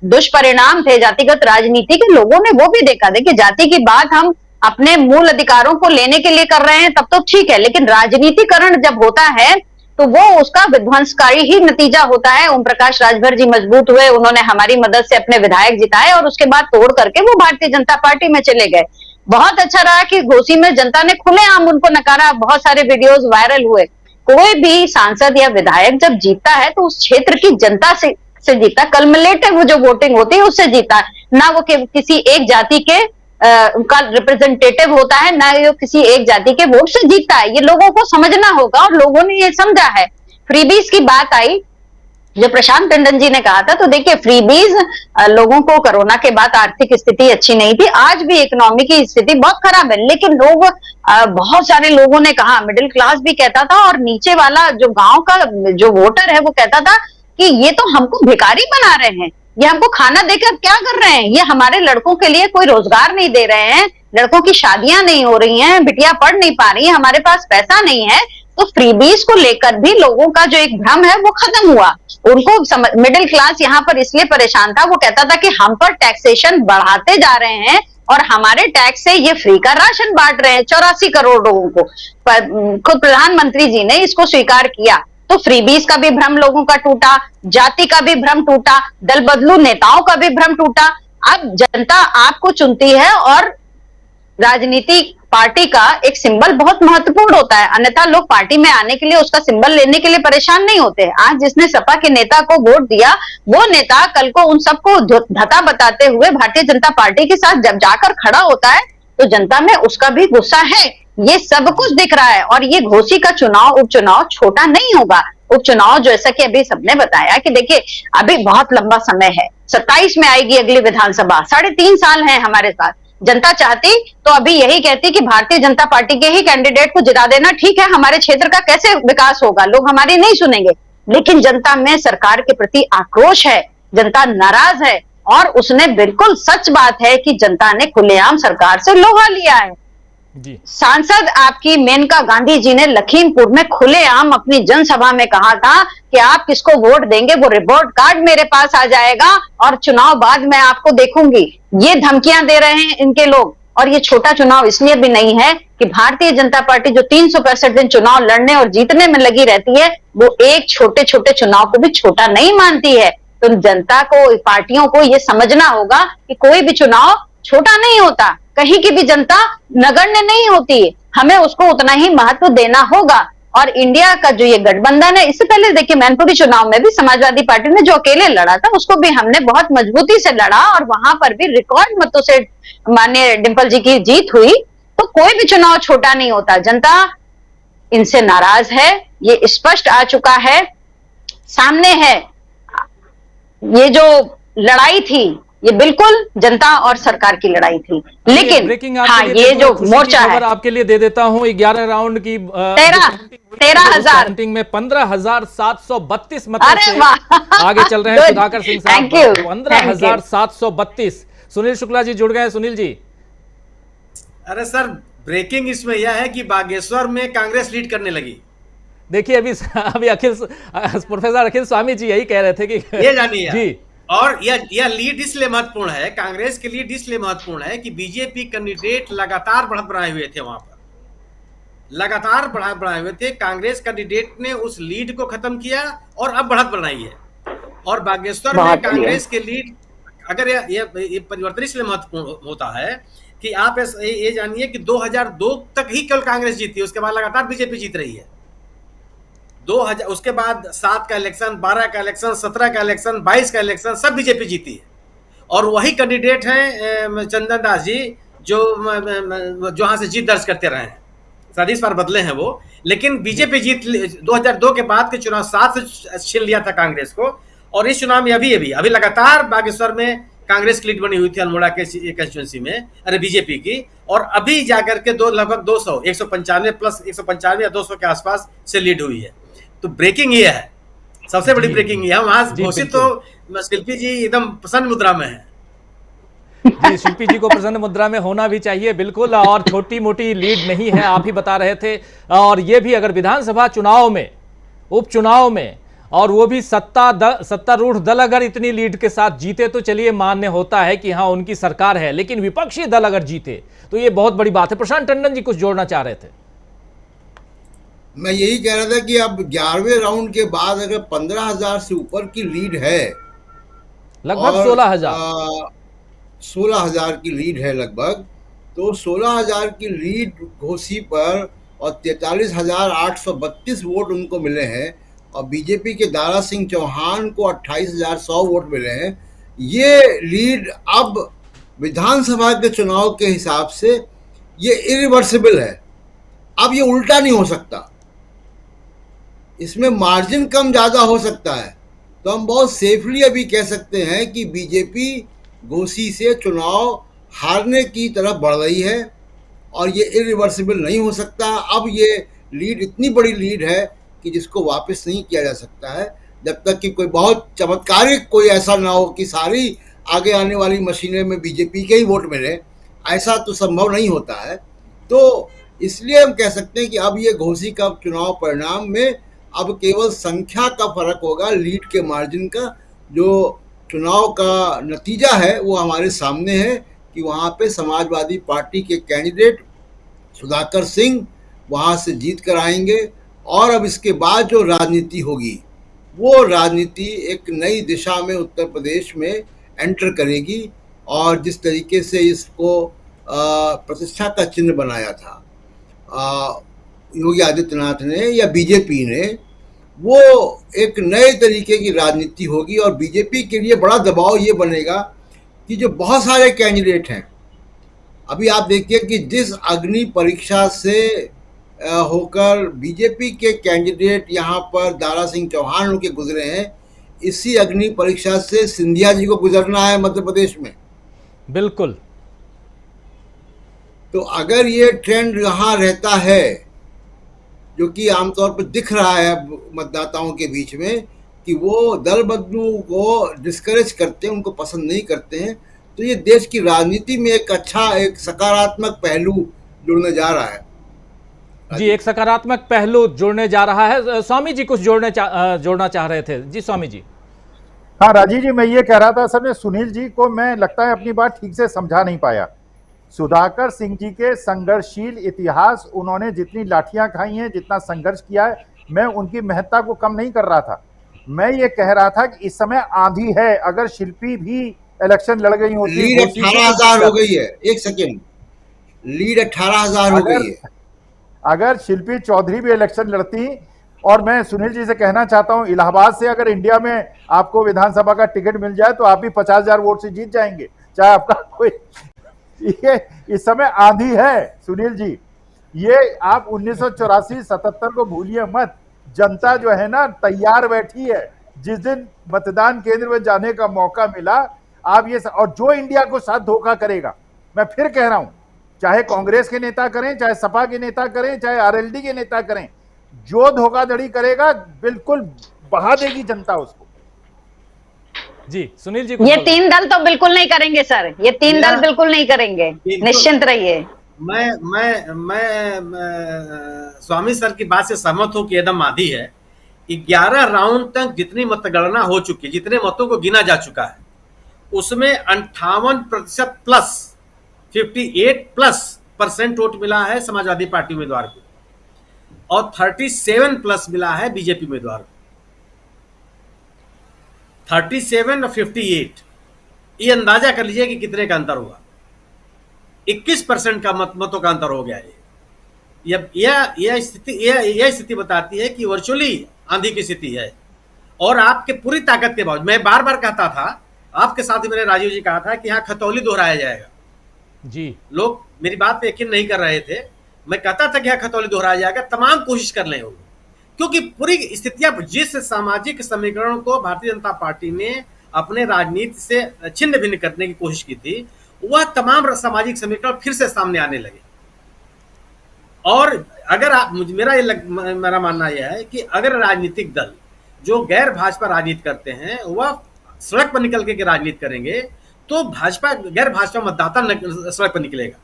दुष्परिणाम थे जातिगत राजनीति के, लोगों ने वो भी देखा। देखिए जाति की बात हम अपने मूल अधिकारों को लेने के लिए कर रहे हैं तब तो ठीक है, लेकिन राजनीतिकरण जब होता है तो वो उसका विध्वंसकारी ही नतीजा होता है। ओम प्रकाश राजभर जी मजबूत हुए, उन्होंने हमारी मदद से अपने विधायक जिताए और उसके बाद तोड़ करके वो भारतीय जनता पार्टी में चले गए। बहुत अच्छा रहा कि घोसी में जनता ने खुलेआम उनको नकारा, बहुत सारे वीडियोस वायरल हुए। कोई भी सांसद या विधायक जब जीतता है तो उस क्षेत्र की जनता से जीता, कलमुलेटिव जो वोटिंग होती है उससे जीता, ना वो किसी एक जाति के उनका रिप्रेजेंटेटिव होता है, ना ये किसी एक जाति के वोट से जीतता है। ये लोगों को समझना होगा और लोगों ने ये समझा है। फ्रीबीज की बात आई जो प्रशांत टंडन जी ने कहा था, तो देखिए फ्रीबीज लोगों को कोरोना के बाद आर्थिक स्थिति अच्छी नहीं थी, आज भी इकोनॉमी की स्थिति बहुत खराब है, लेकिन लोग बहुत सारे लोगों ने कहा, मिडिल क्लास भी कहता था और नीचे वाला जो गांव का जो वोटर है वो कहता था कि ये तो हमको भिखारी बना रहे हैं, ये हमको खाना देकर क्या कर रहे हैं, ये हमारे लड़कों के लिए कोई रोजगार नहीं दे रहे हैं, लड़कों की शादियां नहीं हो रही हैं, बिटिया पढ़ नहीं पा रही है, हमारे पास पैसा नहीं है। तो फ्रीबीज को लेकर भी लोगों का जो एक भ्रम है वो खत्म हुआ। उनको मिडिल क्लास यहाँ पर इसलिए परेशान था, वो कहता था कि हम पर टैक्सेशन बढ़ाते जा रहे हैं और हमारे टैक्स से ये फ्री का राशन बांट रहे हैं 84 करोड़ लोगों को। खुद प्रधानमंत्री जी ने इसको स्वीकार किया। तो फ्रीबीज का भी भ्रम लोगों का टूटा, जाति का भी भ्रम टूटा, दल बदलू नेताओं का भी भ्रम टूटा। अब जनता आपको चुनती है और राजनीतिक पार्टी का एक सिंबल बहुत महत्वपूर्ण होता है, अन्यथा लोग पार्टी में आने के लिए उसका सिंबल लेने के लिए परेशान नहीं होते। आज जिसने सपा के नेता को वोट दिया वो नेता कल को उन सबको धता बताते हुए भारतीय जनता पार्टी के साथ जब जाकर खड़ा होता है तो जनता में उसका भी गुस्सा है। ये सब कुछ दिख रहा है। और ये घोसी का चुनाव, उपचुनाव छोटा नहीं होगा। उपचुनाव जैसा कि अभी सबने बताया कि देखिए अभी बहुत लंबा समय है, 27 में आएगी अगली विधानसभा, 3.5 साल है हमारे साथ। जनता चाहती तो अभी यही कहती कि भारतीय जनता पार्टी के ही कैंडिडेट को जिता देना, ठीक है, हमारे क्षेत्र का कैसे विकास होगा, लोग हमारी नहीं सुनेंगे। लेकिन जनता में सरकार के प्रति आक्रोश है, जनता नाराज है और उसने बिल्कुल सच बात है कि जनता ने खुलेआम सरकार से लोहा लिया है। जी। सांसद आपकी मेनका गांधी जी ने लखीमपुर में खुलेआम अपनी जनसभा में कहा था कि आप किसको वोट देंगे वो रिपोर्ट कार्ड मेरे पास आ जाएगा और चुनाव बाद में आपको देखूंगी। ये धमकियां दे रहे हैं इनके लोग। और ये छोटा चुनाव इसलिए भी नहीं है कि भारतीय जनता पार्टी जो 365 दिन चुनाव लड़ने और जीतने में लगी रहती है वो एक छोटे छोटे चुनाव को भी छोटा नहीं मानती है। तो जनता को, पार्टियों को ये समझना होगा कि कोई भी चुनाव छोटा नहीं होता, कहीं की भी जनता नगण्य नहीं होती, हमें उसको उतना ही महत्व देना होगा। और इंडिया का जो ये गठबंधन है, इससे पहले देखिए मैनपुरी चुनाव में भी समाजवादी पार्टी ने जो अकेले लड़ा था उसको भी हमने बहुत मजबूती से लड़ा और वहां पर भी रिकॉर्ड मतों से माननीय डिंपल जी की जीत हुई। तो कोई भी चुनाव छोटा नहीं होता। जनता इनसे नाराज है, ये स्पष्ट आ चुका है, सामने है। ये जो लड़ाई थी, ये बिल्कुल जनता और सरकार की लड़ाई थी। लेकिन ब्रेकिंग हाँ, ये जो मोर्चा है, आपके लिए दे देता हूं, 11 राउंड की 13,000 काउंटिंग में 15,732 मतों अरे से वाह, आगे चल रहे हैं सुधाकर सिंह साहब। Thank you. 15,732। सुनील शुक्ला जी जुड़ गए। सुनील जी, अरे सर, ब्रेकिंग इसमें यह है कि बागेश्वर में कांग्रेस लीड करने लगी। देखिए अभी प्रोफेसर अखिल स्वामी जी यही कह रहे थे कि ये जानिए जी, और यह लीड इसलिए महत्वपूर्ण है, कांग्रेस के लीड इसलिए महत्वपूर्ण है कि बीजेपी कैंडिडेट लगातार बढ़त बढ़ाए हुए थे, वहां पर लगातार बढ़ाए हुए थे। कांग्रेस कैंडिडेट ने उस लीड को खत्म किया और अब बढ़त बढ़ाई है। और बागेश्वर में कांग्रेस के लीड, अगर ये परिवर्तन इसलिए महत्वपूर्ण होता है कि आप ये जानिए कि 2002 तक ही केवल कांग्रेस जीती, उसके बाद लगातार बीजेपी जीत रही है। 2000 उसके बाद 7 का इलेक्शन, 12 का इलेक्शन, 17 का इलेक्शन, 22 का इलेक्शन, सब बीजेपी जीती है। और वही कैंडिडेट हैं चंदन दास जी, जो यहां से जीत दर्ज करते रहे हैं। शायद इस बार बदले हैं वो, लेकिन बीजेपी जीत 2002 के बाद के चुनाव 7 से छीन लिया था कांग्रेस को। और इस चुनाव में अभी लगातार बागेश्वर में कांग्रेस की लीड बनी हुई थी, अल्मोड़ा के कंस्टिट्यूंसी में, अरे बीजेपी की। और अभी जाकर के लगभग 200, 195 प्लस 195 या 200 के आसपास से लीड हुई है। तो ब्रेकिंग ये है, सबसे बड़ी ब्रेकिंग ये है। वहां घोषित तो शिल्पी जी एकदम प्रसन्न मुद्रा में है। जी, शिल्पी जी को प्रसन्न मुद्रा में होना भी चाहिए, बिल्कुल। और छोटी मोटी लीड नहीं है, आप ही बता रहे थे। और ये भी अगर विधानसभा चुनाव में, उपचुनाव में, और वो भी सत्तारूढ़ दल अगर इतनी लीड के साथ जीते तो चलिए मान्य होता है कि हाँ उनकी सरकार है, लेकिन विपक्षी दल अगर जीते तो ये बहुत बड़ी बात है। प्रशांत टंडन जी कुछ जोड़ना चाह रहे थे। मैं यही कह रहा था कि अब 11वें राउंड के बाद अगर 15,000 से ऊपर की लीड है, लगभग 16,000 की लीड है लगभग, तो 16,000 की लीड घोसी पर और 43,832 वोट उनको मिले हैं, और बीजेपी के दारा सिंह चौहान को 28,100 वोट मिले हैं। ये लीड अब विधानसभा के चुनाव के हिसाब से ये इरिवर्सिबल है। अब ये उल्टा नहीं हो सकता, इसमें मार्जिन कम ज़्यादा हो सकता है। तो हम बहुत सेफली अभी कह सकते हैं कि बीजेपी घोसी से चुनाव हारने की तरफ बढ़ रही है, और ये इरिवर्सिबल नहीं हो सकता। अब ये लीड इतनी बड़ी लीड है कि जिसको वापस नहीं किया जा सकता है, जब तक कि कोई बहुत चमत्कारिक कोई ऐसा ना हो कि सारी आगे आने वाली मशीनें में बीजेपी के ही वोट मिले। ऐसा तो संभव नहीं होता है। तो इसलिए हम कह सकते हैं कि अब ये घोसी का चुनाव परिणाम में अब केवल संख्या का फर्क होगा, लीड के मार्जिन का। जो चुनाव का नतीजा है वो हमारे सामने है कि वहाँ पे समाजवादी पार्टी के कैंडिडेट सुधाकर सिंह वहाँ से जीत कर आएंगे। और अब इसके बाद जो राजनीति होगी वो राजनीति एक नई दिशा में उत्तर प्रदेश में एंटर करेगी। और जिस तरीके से इसको प्रतिष्ठा का चिन्ह बनाया था योगी आदित्यनाथ ने या बीजेपी ने, वो एक नए तरीके की राजनीति होगी। और बीजेपी के लिए बड़ा दबाव ये बनेगा कि जो बहुत सारे कैंडिडेट हैं, अभी आप देखिए कि जिस अग्नि परीक्षा से होकर बीजेपी के कैंडिडेट यहाँ पर दारा सिंह चौहान के गुजरे हैं, इसी अग्नि परीक्षा से सिंधिया जी को गुजरना है मध्य प्रदेश में। बिल्कुल। तो अगर ये ट्रेंड यहाँ रहता है, जो कि आमतौर पर दिख रहा है मतदाताओं के बीच में, कि वो दल बदलू को डिस्करेज करते हैं, उनको पसंद नहीं करते हैं, तो ये देश की राजनीति में एक अच्छा, एक सकारात्मक पहलू जुड़ने जा रहा है। जी, एक सकारात्मक पहलू जुड़ने जा रहा है। स्वामी जी कुछ जोड़ना चाह रहे थे। जी स्वामी जी। हाँ राजीव जी, मैं ये कह रहा था, सर सुनील जी को मैं लगता है अपनी बात ठीक से समझा नहीं पाया। सुधाकर सिंह जी के संघर्षशील इतिहास, उन्होंने जितनी लाठियां खाई हैं, जितना संघर्ष किया है, मैं उनकी महत्ता को कम नहीं कर रहा था। मैं ये कह रहा था कि इस समय आंधी है। अगर शिल्पी भी इलेक्शन लड़ गई होती, लीड 18,000 हो गई है। एक सेकेंड, लीड 18,000 हो गई है। अगर शिल्पी चौधरी भी इलेक्शन लड़ती, और मैं सुनील जी से कहना चाहता हूं, इलाहाबाद से अगर इंडिया में आपको विधानसभा का टिकट मिल जाए तो आप भी 50,000 वोट से जीत जाएंगे, चाहे आपका कोई। ये इस समय आंधी है सुनील जी। ये आप 1984-77 को भूलिए मत। जनता जो है ना तैयार बैठी है। जिस दिन मतदान केंद्र में जाने का मौका मिला, आप ये और जो इंडिया को साथ धोखा करेगा, मैं फिर कह रहा हूं, चाहे कांग्रेस के नेता करें, चाहे सपा के नेता करें, चाहे आरएलडी के नेता करें, जो धोखाधड़ी करेगा बिल्कुल बहा देगी जनता उसको। जी सुनील जी, ये तीन दल तो बिल्कुल नहीं करेंगे सर, ये तीन दल बिल्कुल नहीं करेंगे, निश्चिंत रहिए। मैं स्वामी सर की बात से सहमत हूं कि एकदम आधी है। 11 राउंड तक जितनी मतगणना हो चुकी है, जितने मतों को गिना जा चुका है, उसमें 58% प्लस 58+ % वोट मिला है समाजवादी पार्टी उम्मीदवार को और 37+ मिला है बीजेपी उम्मीदवार को। 37 और 58, ये अंदाजा कर लीजिए कि कितने का अंतर हुआ। 21% का मतों का अंतर हो गया। यह स्थिति बताती है कि वर्चुअली आंधी की स्थिति है और आपके पूरी ताकत के बावजूद। मैं बार बार कहता था, आपके साथ ही मैंने राजीव जी कहा था कि यहाँ खतौली दोहराया जाएगा जी। लोग मेरी बात पे यकीन नहीं कर रहे थे। मैं कहता था कि यहाँ खतौली दोहराया जाएगा, तमाम कोशिश कर रहे होंगे, क्योंकि पूरी स्थितियां जिस सामाजिक समीकरण को भारतीय जनता पार्टी ने अपने राजनीति से छिन्न भिन्न करने की कोशिश की थी, वह तमाम सामाजिक समीकरण फिर से सामने आने लगे। और अगर आप मेरा मानना यह है कि अगर राजनीतिक दल जो गैर भाजपा राजनीति करते हैं वह सड़क पर निकल के राजनीति करेंगे, तो भाजपा गैर भाजपा मतदाता सड़क पर निकलेगा।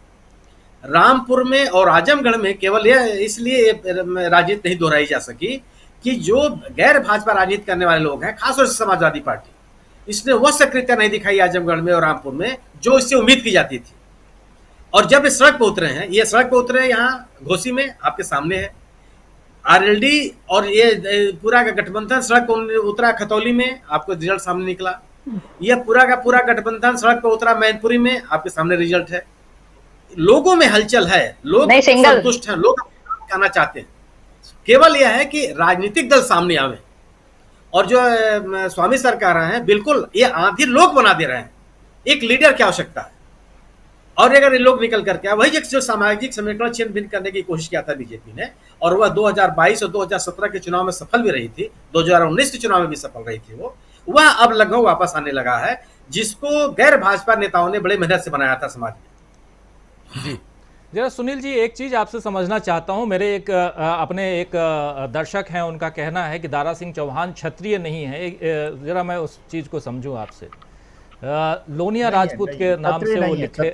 रामपुर में और आजमगढ़ में केवल यह इसलिए राजनीति नहीं दोहराई जा सकी कि जो गैर भाजपा राजनीति करने वाले लोग हैं, खासतौर से समाजवादी पार्टी, इसने वह सक्रियता नहीं दिखाई आजमगढ़ में और रामपुर में जो इससे उम्मीद की जाती थी। और जब इस सड़क पर उतरे हैं, ये सड़क पर उतरे यहाँ घोसी में, आपके सामने है आरएलडी और ये पूरा का गठबंधन सड़क पर उतरा खतौली में, आपको रिजल्ट सामने निकला। यह पूरा का पूरा गठबंधन सड़क पर उतरा मैनपुरी में, आपके सामने रिजल्ट है। लोगों में हलचल है, लोग संतुष्ट हैं, लोग कहना चाहते हैं। केवल यह है कि राजनीतिक दल सामने आवे। और जो स्वामी सर कह रहे हैं, बिल्कुल ये आंधी लोग बना दे रहे हैं। एक लीडर की आवश्यकता है, और अगर ये लोग निकल करके वही जो सामाजिक समीकरण छिन्न भिन्न करने की कोशिश किया था बीजेपी ने, और वह 2022 और 2017 के चुनाव में सफल भी रही थी, 2019 के चुनाव में भी सफल रही थी, वह अब लगभग वापस आने लगा है, जिसको गैर भाजपा नेताओं ने बड़े मेहनत से बनाया था समाज में। जी जरा सुनील जी, एक चीज आपसे समझना चाहता हूं। मेरे अपने एक दर्शक हैं, उनका कहना है कि दारा सिंह चौहान क्षत्रिय नहीं है। जरा मैं उस चीज को समझूं आपसे। लोनिया राजपूत के नाम से वो लिखे